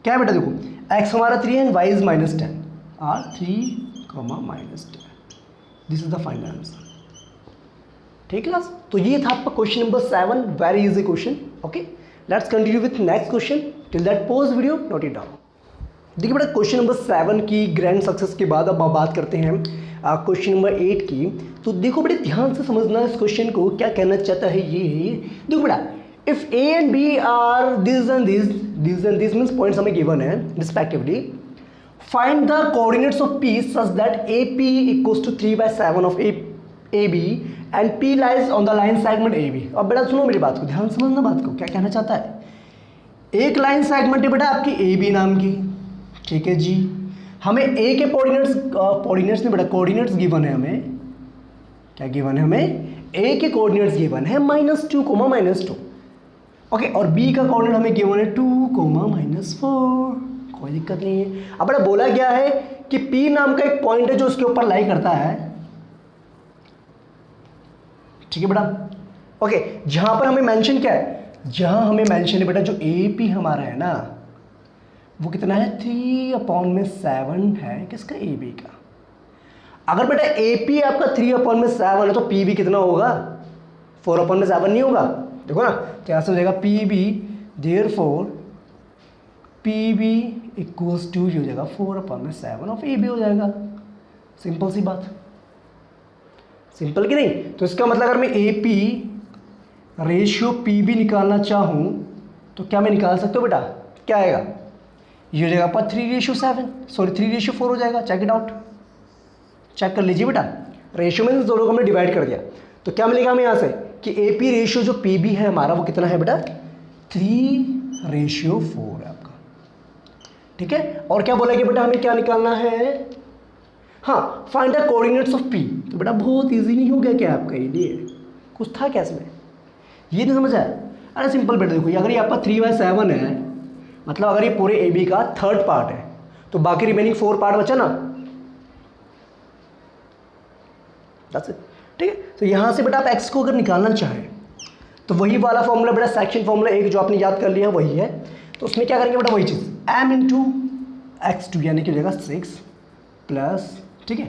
क्या है बेटा, देखो x हमारा 3 है, y इज -10, are 3, -10। This is the final answer, ठीक क्लास। तो ये था आपका question number 7, very easy question. Okay, let's continue with next question, till that pause video, note it down. देखिए बेटा क्वेश्चन नंबर 7 की ग्रैंड सक्सेस के बाद अब बात करते हैं क्वेश्चन नंबर 8 की। तो देखो बेटा ध्यान से समझना इस क्वेश्चन को, क्या कहना चाहता है ये। देखो बेटा if A and B are this and this means points हमें गिवन है respectively, find the coordinates of P such that A P equals to 3/7 of A B and P lies on the line segment A B. अब बेटा सुनो मेरी बात को, ध्यान समझना बात को, क्या कहना चाहता है। एक लाइन सेगमेंट है बेटा आपकी ए बी नाम की, ठीक है जी। हमें ए के कोऑर्डिनेट्स नहीं बेटा, कोऑर्डिनेट्स गिवन है हमें, क्या गिवन है हमें, ए के कोऑर्डिनेट्स गिवन है -2, -2। ओके, और बी का कोऑर्डिनेट हमें गिवन है 2, -4, कोई दिक्कत नहीं है। अब बेटा बोला गया है कि पी नाम का एक पॉइंट है जो उसके ऊपर लाई करता है, ठीक है बेटा। ओके, जहां पर हमें मेंशन क्या है, जहां हमें मेंशन है बेटा जो ए पी हमारा है ना वो कितना है, 3/7 है किसका, ए बी का। अगर बेटा ए पी आपका 3/7 है तो पी भी कितना होगा, 4/7 नहीं होगा। देखो ना क्या हो जाएगा, P B, therefore P B equals to हो जाएगा 4/7 ऑफ ए बी हो जाएगा। सिंपल सी बात, सिंपल कि नहीं। तो इसका मतलब अगर मैं A P ratio P B निकालना चाहूँ तो क्या मैं निकाल सकता हूँ बेटा, क्या आएगा, ये हो जाएगा आपका 3:7, सॉरी 3:4 हो जाएगा। चेक इट आउट, चेक कर लीजिए बेटा, रेशियो में दोनों को हमने डिवाइड कर दिया, तो क्या मिलेगा हमें यहाँ से कि AP रेशियो जो PB है हमारा वो कितना है बेटा, 3:4 है आपका। ठीक है, और क्या बोला कि बेटा हमें क्या निकालना है, हाँ find the coordinates of P। तो बेटा बहुत इजी नहीं हो गया क्या आपका, ये कुछ था क्या इसमें, ये नहीं समझ आया। अरे सिंपल बेटा देखो, अगर ये आपका 3/7 है, मतलब अगर ये पूरे AB का थर्ड पार्ट है तो बाकी रिमेनिंग 4 पार्ट बचा ना, ठीक है। तो यहाँ से बेटा आप x को अगर निकालना चाहें तो वही वाला फॉर्मूला बेटा, सेक्शन फॉर्मूला एक जो आपने याद कर लिया वही है, तो उसमें क्या करेंगे बेटा, वही चीज़ m इंटू x2 यानी कि हो जाएगा 6 प्लस, ठीक है,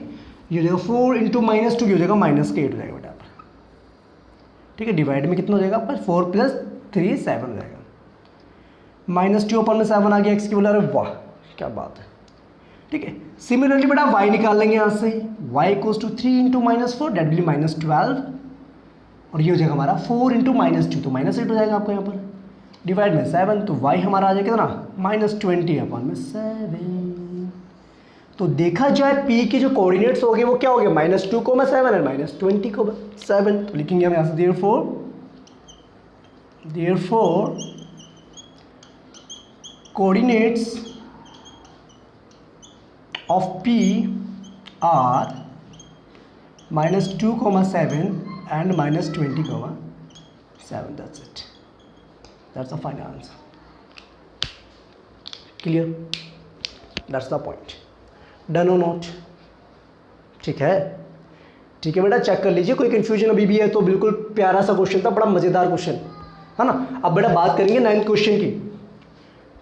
ये हो जाएगा 4 इंटू -2 हो जाएगा -8 हो जाएगा बेटा, ठीक है। डिवाइड में कितना हो जाएगा आपका, 4 + 3 7 हो जाएगा, -2 ऊपर में 7 आ गया x की बोला, अरे वाह क्या बात है, ठीक है। सिमिलरली बेटा y निकाल लेंगे यहाँ से, y = 3 इंटू -4 डेट विल -12, और ये हो जाएगा हमारा 4 इंटू -2 तो -8 हो जाएगा आपको यहाँ पर, डिवाइड में 7, तो y हमारा आ जाएगा कितना, -20/7। तो देखा जाए P के जो कोऑर्डिनेट्स हो गए वो क्या हो गए, -2,7 और -20,7, तो लिखेंगे हम यहाँ से therefore coordinates of P are -2,7 and -20,7. That's it. That's the final answer. Clear? That's the point. Done or not? ठीक है, ठीक है बेटा, चेक कर लीजिए, कोई कंफ्यूजन अभी भी है तो बिल्कुल प्यारा सा क्वेश्चन था, बड़ा मज़ेदार क्वेश्चन है ना। अब बेटा बात करेंगे 9th क्वेश्चन की।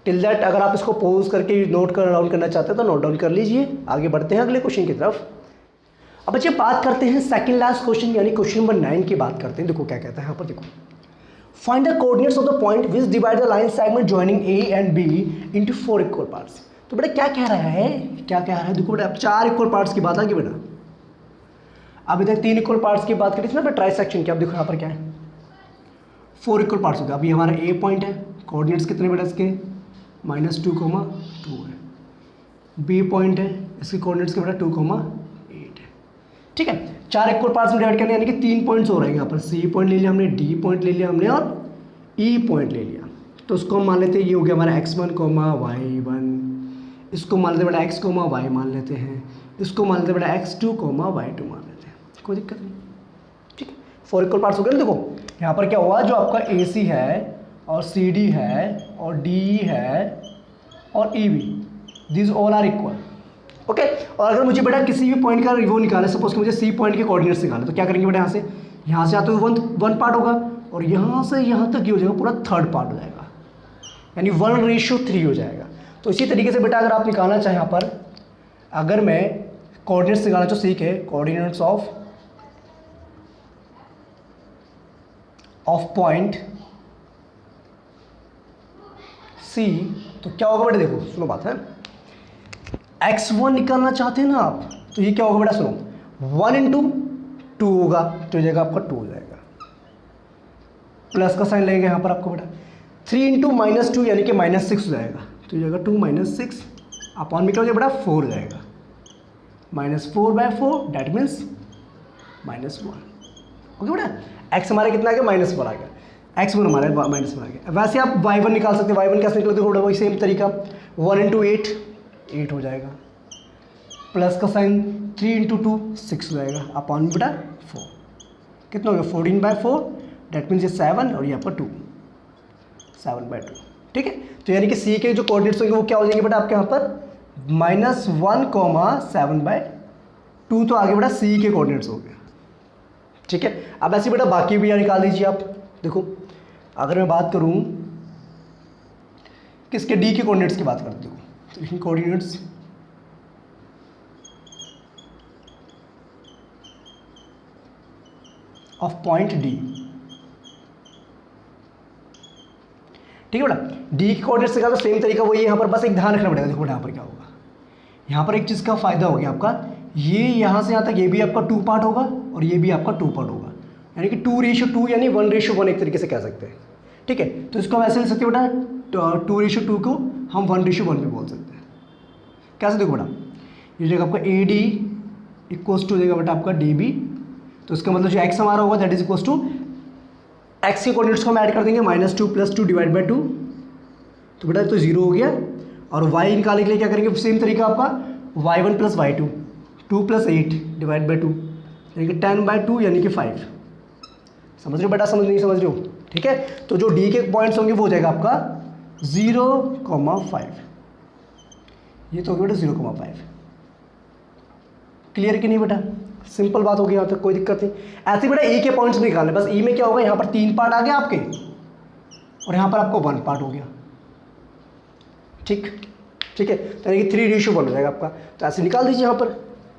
टिल दैट अगर आप इसको पॉज करके नोट कर डाउन करना चाहते हैं तो नोट डाउन कर लीजिए, आगे बढ़ते हैं अगले क्वेश्चन की तरफ। अब बच्चे बात करते हैं सेकंड लास्ट क्वेश्चन यानी क्वेश्चन नंबर 9 की बात करते हैं। देखो क्या कहता है यहाँ पर, देखो find the coordinates of the point which divide the line segment joining A and B into 4 equal parts. तो बेटा क्या कह रहा है, क्या कह रहा है, देखो बेटा अब 4 इक्वल पार्ट्स की बात आ गई बेटा, अब इधर 3 इक्वल पार्ट्स की बात करी थी ना बेटा ट्राइसेक्शन की, अब देखो यहाँ पर क्या है 4 इक्वल पार्ट्स हो गए। अभी हमारा A पॉइंट है, कोऑर्डिनेट्स कितने बेटा इसके -2,2 है, B पॉइंट है, इसके कोऑर्डिनेट्स के बेटा 2,8 है, ठीक है। 4 इक्वल पार्ट्स में डिवाइड करने यानी कि 3 पॉइंट्स हो रहे हैं यहाँ पर, C पॉइंट ले लिया हमने, D पॉइंट ले लिया हमने और E पॉइंट ले लिया। तो उसको हम मान लेते हैं, ये हो गया हमारा x1, y1, इसको मान लेते हैं बेटा x, y मान लेते हैं, इसको मान लेते हैं बेटा x2, y2 मान लेते हैं, कोई दिक्कत नहीं, ठीक है। 4 इक्वल पार्ट्स हो गए ना। देखो यहाँ पर क्या हुआ, जो आपका AC है और CD है और DE है और EB, this all are equal, okay. और अगर मुझे बेटा किसी भी पॉइंट का वो निकाले, सपोज कि मुझे C पॉइंट के कोऑर्डिनेट्स निकाले, तो क्या करेंगे बेटा, यहाँ से आते हुए वन पार्ट होगा और यहाँ से यहाँ तक ये हो जाएगा पूरा थर्ड पार्ट हो जाएगा, यानी 1:3 हो जाएगा। तो इसी तरीके से बेटा अगर आप निकालना चाहें यहाँ पर, अगर मैं कोऑर्डिनेट्स निकालना चाहूँ C के कोऑर्डिनेट्स ऑफ पॉइंट C, तो क्या होगा बेटा, देखो सुनो बात है, x1 निकालना चाहते हैं ना आप, तो ये क्या होगा बेटा, सुनो 1 इंटू 2 होगा, तो जाएगा आपका 2 हो जाएगा, प्लस का साइन लगेगा यहाँ पर आपको बेटा, 3 इंटू -2 यानी कि -6 हो जाएगा, तो जाएगा 2 - 6 अपॉन में क्या हो जाएगा बेटा 4 हो जाएगा, -4/4 डेट मीन्स -1, ओके बेटा। x हमारा कितना आ गया, -1 आ गया, x1 हमारा -1 आ गया। वैसे आप y1 निकाल सकते हैं, y1 कैसे निकलते हो, वही सेम तरीका, 1 इंटू 8 हो जाएगा, प्लस का साइन 3 इंटू 2 6 हो जाएगा, अपॉन बेटा 4, कितना हो गया 14/4 डेट मीन्स ये 7 और ये आपका 2, 7/2, ठीक है। तो यानी कि C के जो कोऑर्डिनेट्स होंगे वो क्या हो जाएंगे बेटा आपके यहाँ पर -1, 7/2, तो आगे बेटा C के कोऑर्डिनेट्स हो गए, ठीक है। अब ऐसे बेटा बाकी भी यहाँ निकाल दीजिए आप। देखो अगर मैं बात करूँ किसके, D के कोऑर्डिनेट्स की बात करते हो, तो लिखिए कोऑर्डिनेट्स ऑफ पॉइंट D, ठीक है बेटा। D के कोऑर्डिनेट्स का तो सेम तरीका वही है, यहाँ पर बस एक ध्यान रखना पड़ेगा। देखो बेटा यहाँ पर क्या होगा, यहाँ पर एक चीज़ का फायदा हो गया आपका, ये यहाँ से यहाँ तक ये भी आपका 2 पार्ट होगा और ये भी आपका 2 पार्ट होगा, यानी कि 2:2 यानी 1:1 एक तरीके से कह सकते हैं, ठीक है, तो इसको हम ऐसे लिख सकते हैं बेटा 2:2 को हम 1:1 भी बोल सकते हैं। कैसे देखो बेटा, ये जगह आपका AD इक्वल्स टू हो जाएगा बेटा आपका DB, तो इसका मतलब जो x हमारा होगा that is equals to x के कोऑर्डिनेट्स को हम ऐड कर देंगे -2 + 2 डिवाइड बाई 2, तो बेटा तो 0 हो गया। और y निकालने के लिए क्या करेंगे, सेम तरीका आपका y1 + y2 2 + 8 डिवाइड बाई 2 यानी कि 10/2 यानी कि 5। समझ रहे हो बेटा, समझ नहीं समझ रहे हो? ठीक है, तो जो D के पॉइंट्स होंगे वो हो जाएगा आपका 0,5, ये तो हो गया बेटा 0,5। क्लियर कि नहीं बेटा? सिंपल बात होगी, यहाँ तक कोई दिक्कत नहीं। ऐसे बेटा E के पॉइंट्स निकालने, बस E में क्या होगा, यहाँ पर 3 पार्ट आ गया आपके और यहाँ पर आपको 1 पार्ट हो गया। ठीक है, तो यानी कि 3:1 हो जाएगा आपका। तो ऐसे निकाल दीजिए यहाँ पर,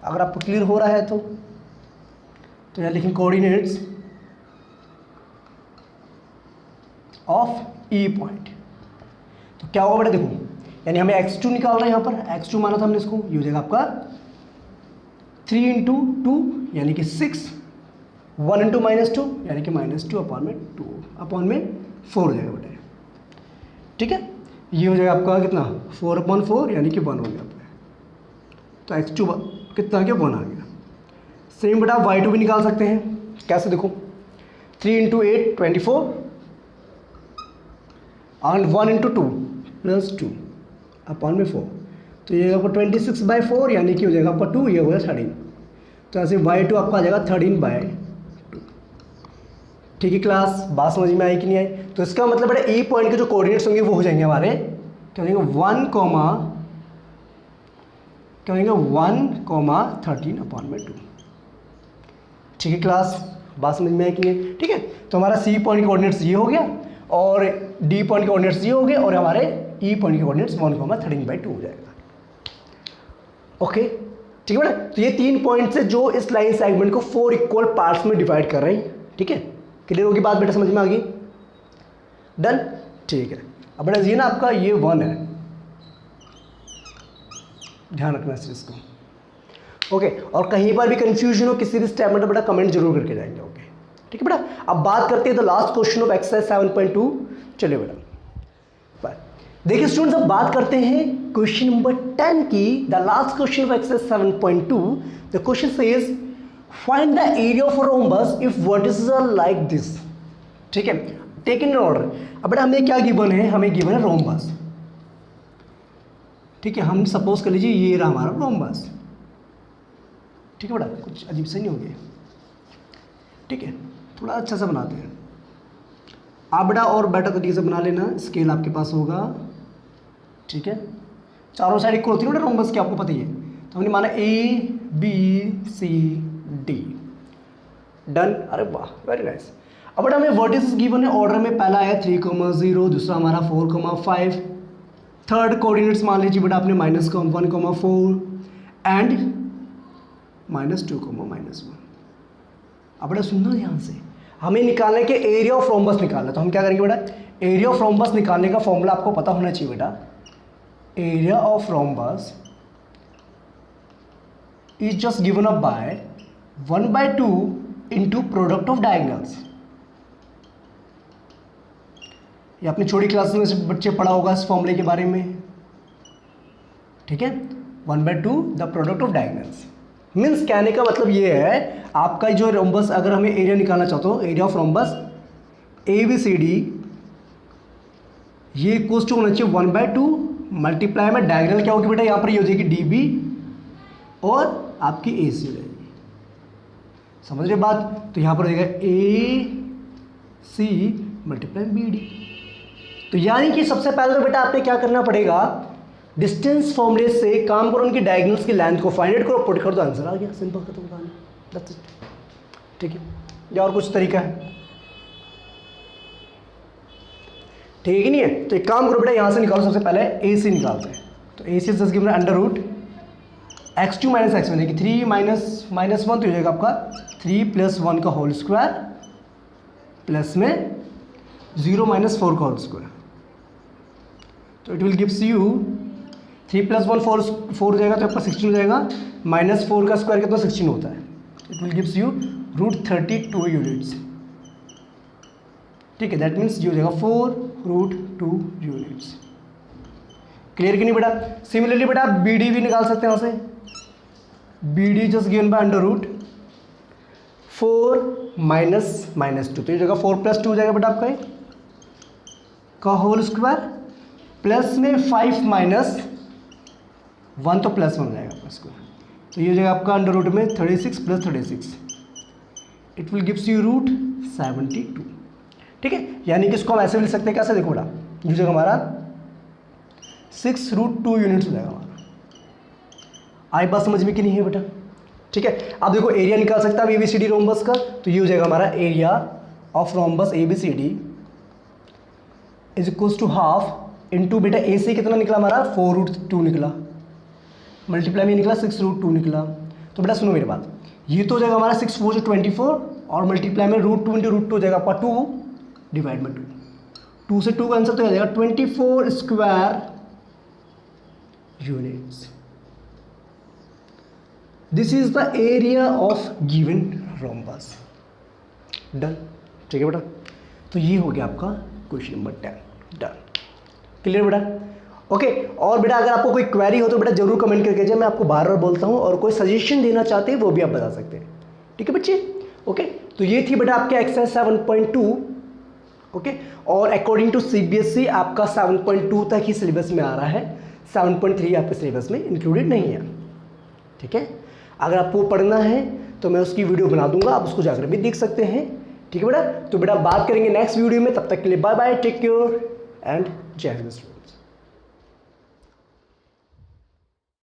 अगर आपको क्लियर हो रहा है तो यहाँ लिखेंगे कोऑर्डिनेट्स ऑफ E पॉइंट। तो क्या होगा बेटा, देखो यानी हमें x2 निकाल रहे हैं, यहाँ पर x2 माना था हमने इसको, ये हो जाएगा आपका 3 × 2 यानी कि 6, 1 × -2 यानी कि -2/2/4 हो जाएगा बेटा। ठीक है, ये हो जाएगा आपका कितना 4/4 यानी कि 1 हो गया आपका। तो x2 कितना आ गया, 1 आ गया। सेम बेटा y2 भी निकाल सकते हैं। कैसे देखो, 3 × 8 24 और 1 × 2 + 2/4, तो ये आपको 26/4 यानी कि हो जाएगा आपका 2, ये हो गया 13। तो ऐसे y2 आपका आ जाएगा 13/2। ठीक है क्लास, बात समझ में आई कि नहीं आई? तो इसका मतलब बेटा E पॉइंट के जो कोऑर्डिनेट्स होंगे वो हो जाएंगे हमारे, क्या हो जाएंगे 1,13/2। ठीक है क्लास, बात समझ में आई कि नहीं? ठीक है, तो हमारा C पॉइंट के कोऑर्डिनेट्स ये हो गया और D पॉइंट के कोऑर्डिनेट्स ये हो गए और हमारे E पॉइंट के कोऑर्डिनेट्स 1,13/2 हो जाएगा। ओके, ठीक है बेटा। तो ये 3 पॉइंट से जो इस लाइन सेगमेंट को 4 इक्वल पार्ट्स में डिवाइड कर रहे हैं। ठीक है, क्लियर होगी बात बेटा, समझ में आ गई? डन, ठीक है। अब बेटा ये ना आपका ये 1 है, ध्यान रखना इस चीज़ को। ओके, और कहीं पर भी कंफ्यूजन हो किसी भी स्टेप में तो बेटा कमेंट जरूर करके जाएंगे। ओके, ठीक है बेटा। अब बात करते हैं the last question of exercise 7.2। चलिए बेटा देखिए स्टूडेंट्स, अब बात करते हैं क्वेश्चन नंबर 10 की, the last question of exercise 7.2। The question says find the area of a rhombus if vertices are like this. ठीक है, टेक इन ऑर्डर। अब बेटा हमें क्या गिवन है, हमें गिवन है रोम्बस। ठीक है, हम सपोज कर लीजिए ये रहा हमारा रोम्बस। ठीक है बेटा, कुछ अजीब से नहीं हो गया। ठीक है, थोड़ा अच्छा सा बनाते हैं। आप बेटा और बेटर तरीके से बना लेना, स्केल आपके पास होगा। ठीक है, चारों साइड इक्वल होती है बेटा रोम्बस की, आपको पता ही है। तो हमने माना ABCD, डन। अरे वाह, वेरी नाइस। अब बेटा हमें वर्टिसेस गिवन है, ऑर्डर में पहला आया 3,0, दूसरा हमारा 4,5, थर्ड कोऑर्डिनेट्स मान लीजिए बेटा आपने -1,4 एंड -2,-1। अब बेटा सुनना ध्यान से, हमें निकालने के एरिया ऑफ रोम्बस निकालना। तो हम क्या करेंगे बेटा, एरिया ऑफ रोम्बस निकालने का फॉर्मूला आपको पता होना चाहिए बेटा। Area of rhombus is just given up bye 1/2 into product of diagonals. ये अपनी छोटी क्लास में से बच्चे पढ़ा होगा इस फॉर्मूले के बारे में। ठीक है, 1/2 the product of diagonals means कहने का मतलब ये है, आपका जो रोम्बस अगर हमें एरिया निकालना चाहते हो, एरिया ऑफ रोम्बस ABCD ये इक्वल्स टू होना चाहिए 1/2 मल्टीप्लाई में डायगोनल क्या होगी बेटा, यहाँ पर ये हो जाएगी DB और आपकी AC हो जाएगी। समझ रहे बात? तो यहाँ पर हो जाएगा AC मल्टीप्लाई BD। तो यानी कि सबसे पहले तो बेटा आपने क्या करना पड़ेगा, डिस्टेंस फॉर्मूले से काम करो, उनकी डायगोनल्स की लेंथ को फाइंड आउट करो, पुट कर दो, आंसर आ गया। सिंपल खत्म कहानी, दैट्स इट। ठीक है, या और कुछ तरीका है? ठीक है नहीं है? तो एक काम करो बेटा, यहाँ से निकालो, सबसे पहले AC निकालते हैं। तो AC is just given under root x2 - x1 यानी कि 3 - -1 तो हो जाएगा आपका 3 + 1 का होल स्क्वायर प्लस में 0 - 4 का होल स्क्वायर। तो इट विल गिव्स यू 3 + 1 4 हो जाएगा, तो आपका 16 हो जाएगा। -4 का स्क्वायर कितना 16 होता है। It will gives you √32 units. ठीक है, दैट मीन्स ये हो जाएगा 4√2 यूनिट्स। क्लियर कि नहीं बेटा? सिमिलरली बेटा आप बी डी भी निकाल सकते हैं यहाँ से। B D just given by √4 -2, तो ये जगह 4 + 2 हो जाएगा बेटा आपका का होल स्क्वायर, प्लस में 5 - 1 तो +1 हो जाएगा आपका स्क्वायर, तो ये हो जाएगा आपका √ में 36 + 36, इट विल गिव्स यू √72। ठीक है, यानी कि इसको हम ऐसे भी लिख सकते हैं, कैसे देखो बेटा, ये जगह हमारा 6√2 यूनिट्स हो जाएगा हमारा। आई बात समझ में कि नहीं है बेटा? ठीक है, अब देखो एरिया निकाल सकता है ABCD रोम्बस का, तो ये हो जाएगा हमारा area of rhombus ABCD is equals to half into बेटा AC कितना निकला हमारा 4√2 निकला, मल्टीप्लाई में निकला 6√2 निकला। तो बेटा सुनो मेरी बात, ये तो हो जाएगा हमारा 6 4 24 और मल्टीप्लाई में √2 × √2 हो जाएगा आपका 2 डिवाइड बाई 2 से 2 का आंसर तो आ जाएगा 24 square units. This is the area of given rhombus. Done, ठीक है बेटा? तो ये हो गया आपका क्वेश्चन नंबर 10। डन, क्लियर बेटा? ओके, और बेटा अगर आपको कोई क्वेरी हो तो बेटा जरूर कमेंट करके जाए, मैं आपको बार बार बोलता हूँ, और कोई सजेशन देना चाहते हैं वो भी आप बता सकते हैं। ठीक है बच्चे? ओके, तो ये थी बेटा आपके एक्सरसाइज 7.2। ओके, और अकॉर्डिंग टू CBSE आपका 7.2 तक ही सिलेबस में आ रहा है, 7.3 आपके सिलेबस में इंक्लूडेड नहीं है। ठीक है, अगर आपको पढ़ना है तो मैं उसकी वीडियो बना दूंगा, आप उसको जाकर भी देख सकते हैं। ठीक है बेटा? तो बेटा बात करेंगे नेक्स्ट वीडियो में, तब तक के लिए bye bye, take care and जय हिंद।